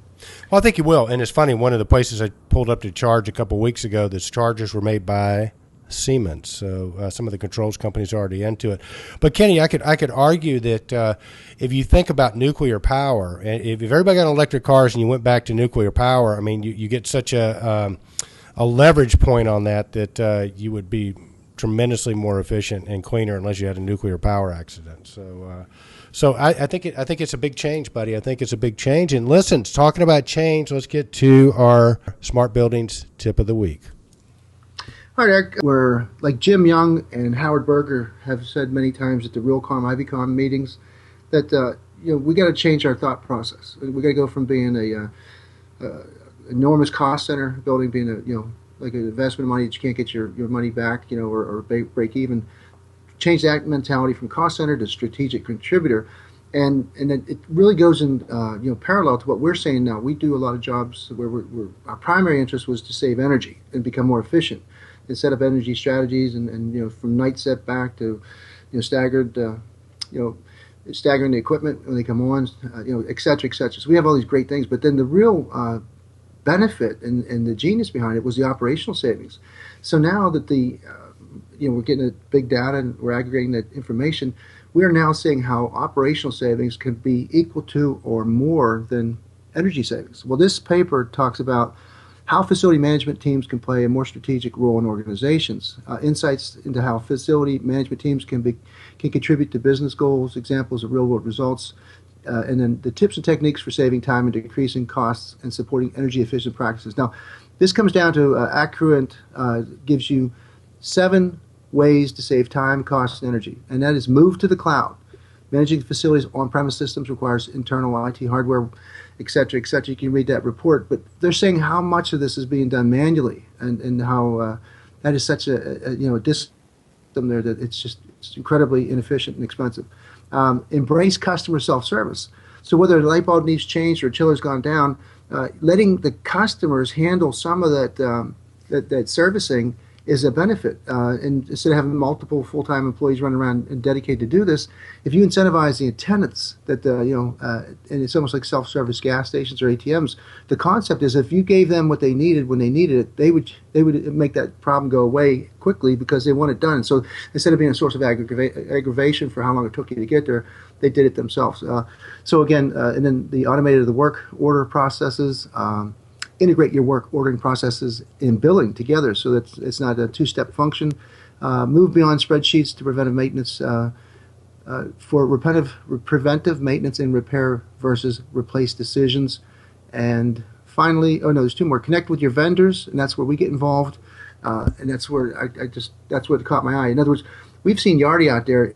I think you will. And it's funny, one of the places I pulled up to charge a couple of weeks ago, the chargers were made by Siemens. So some of the controls companies are already into it. But Kenny, I could argue that if you think about nuclear power, if everybody got electric cars and you went back to nuclear power, I mean, you get such a leverage point on that you would be tremendously more efficient and cleaner unless you had a nuclear power accident. So I think it's a big change, buddy. I think it's a big change. And listen, talking about change, let's get to our Smart Buildings tip of the week. All right, Eric. We're like Jim Young and Howard Berger have said many times at the Realcomm, IBCOM meetings that we got to change our thought process. We got to go from being a enormous cost center building, being like an investment money that you can't get your money back, or break even. Change that mentality from cost center to strategic contributor, and it really goes in parallel to what we're saying now. We do a lot of jobs where our primary interest was to save energy and become more efficient, and set up energy strategies, and from night setback to staggered staggering the equipment when they come on, et cetera, et cetera. So we have all these great things, but then the real benefit and the genius behind it was the operational savings. So now that we're getting the big data and we're aggregating that information, we are now seeing how operational savings can be equal to or more than energy savings. Well, this paper talks about how facility management teams can play a more strategic role in organizations, insights into how facility management teams can contribute to business goals, examples of real-world results, and then the tips and techniques for saving time and decreasing costs and supporting energy-efficient practices. Now, this comes down to Accruent gives you 7 ways to save time, cost, and energy, and that is move to the cloud. Managing facilities on-premise systems requires internal IT hardware, et cetera, et cetera. You can read that report, but they're saying how much of this is being done manually, and how that is such a system there that it's incredibly inefficient and expensive. Embrace customer self-service. So whether the light bulb needs changed or a chiller's gone down, letting the customers handle some of that servicing is a benefit. And instead of having multiple full-time employees running around and dedicated to do this, if you incentivize the attendants that and it's almost like self-service gas stations or ATMs, the concept is if you gave them what they needed when they needed it, they would make that problem go away quickly because they want it done. So instead of being a source of aggravation for how long it took you to get there, they did it themselves. So again, and then the automated the work order processes. Integrate your work ordering processes in billing together so that it's not a two-step function. Move beyond spreadsheets to preventive maintenance for preventive maintenance and repair versus replace decisions. And finally, there's 2 more. Connect with your vendors, and that's where we get involved. And that's where that's what caught my eye. In other words, we've seen Yardi out there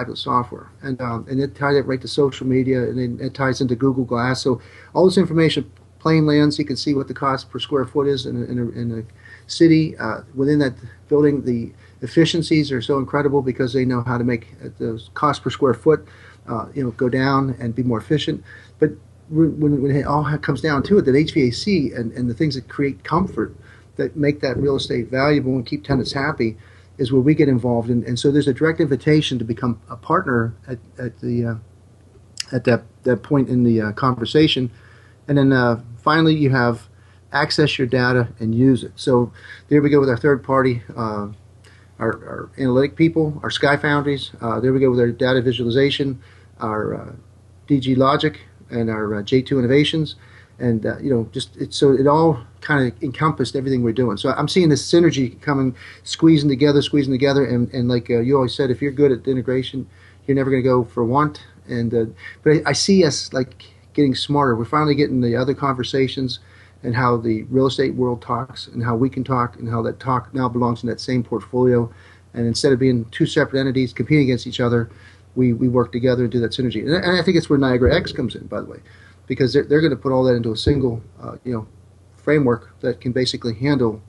with software, and it ties it right to social media, and then it ties into Google Glass. So all this information plain lands, you can see what the cost per square foot is in a city. Within that building, the efficiencies are so incredible because they know how to make the cost per square foot go down and be more efficient. But when it all comes down to it, that HVAC and the things that create comfort that make that real estate valuable and keep tenants happy is where we get involved. And so there's a direct invitation to become a partner at that point in the conversation. And then finally, you have access your data and use it. So there we go with our third party, our analytic people, our Sky Foundries. There we go with our data visualization, our DG Logic, and our J2 Innovations. And so it all kind of encompassed everything we're doing. So I'm seeing this synergy coming, squeezing together, and like you always said, if you're good at integration, you're never going to go for want. And but I see us like getting smarter. We're finally getting the other conversations and how the real estate world talks and how we can talk and how that talk now belongs in that same portfolio. And instead of being two separate entities competing against each other, we work together and do that synergy. And I think it's where Niagara X comes in, by the way, because they're going to put all that into a single framework that can basically handle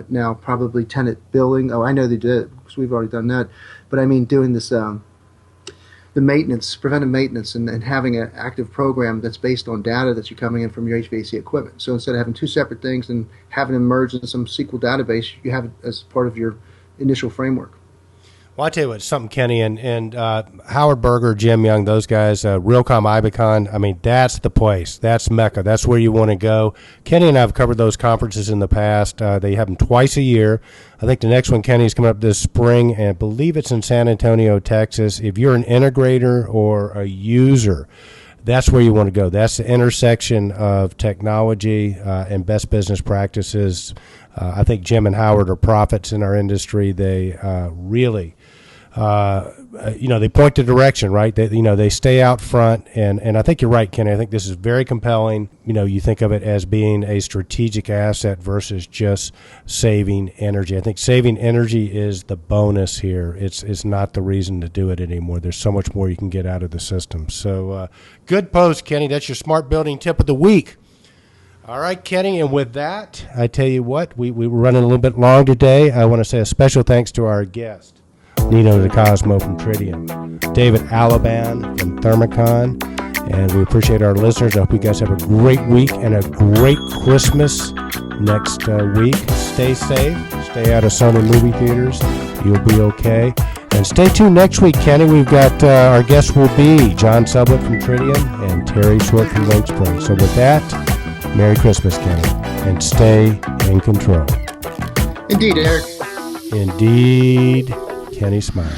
now probably tenant billing. Oh, I know they did because we've already done that. But I mean doing this the maintenance, preventive maintenance, and having an active program that's based on data that's coming in from your HVAC equipment. So instead of having two separate things and having them merged in some SQL database, you have it as part of your initial framework. Well, I tell you what, something, Kenny, and Howard Berger, Jim Young, those guys, Realcomm, Ibicon, I mean, that's the place. That's Mecca. That's where you want to go. Kenny and I have covered those conferences in the past. They have them twice a year. I think the next one, Kenny's coming up this spring, and I believe it's in San Antonio, Texas. If you're an integrator or a user, that's where you want to go. That's the intersection of technology and best business practices. I think Jim and Howard are prophets in our industry. They really, they point the direction, right? They stay out front, and I think you're right, Kenny. I think this is very compelling. You think of it as being a strategic asset versus just saving energy. I think saving energy is the bonus here. It's not the reason to do it anymore. There's so much more you can get out of the system. So good post, Kenny. That's your smart building tip of the week. All right, Kenny, and with that, I tell you what, we were running a little bit long today. I want to say a special thanks to our guest, Nino De Cosmo from Tritium, David Alaban from Thermicon, and we appreciate our listeners. I hope you guys have a great week and a great Christmas next week. Stay safe. Stay out of Sony movie theaters. You'll be okay. And stay tuned next week, Kenny. We've got our guests will be John Sublett from Tritium and Terry Short from Lake Spring. So with that, Merry Christmas, Kenny, and stay in control. Indeed, Eric. Indeed, Kenny Smile.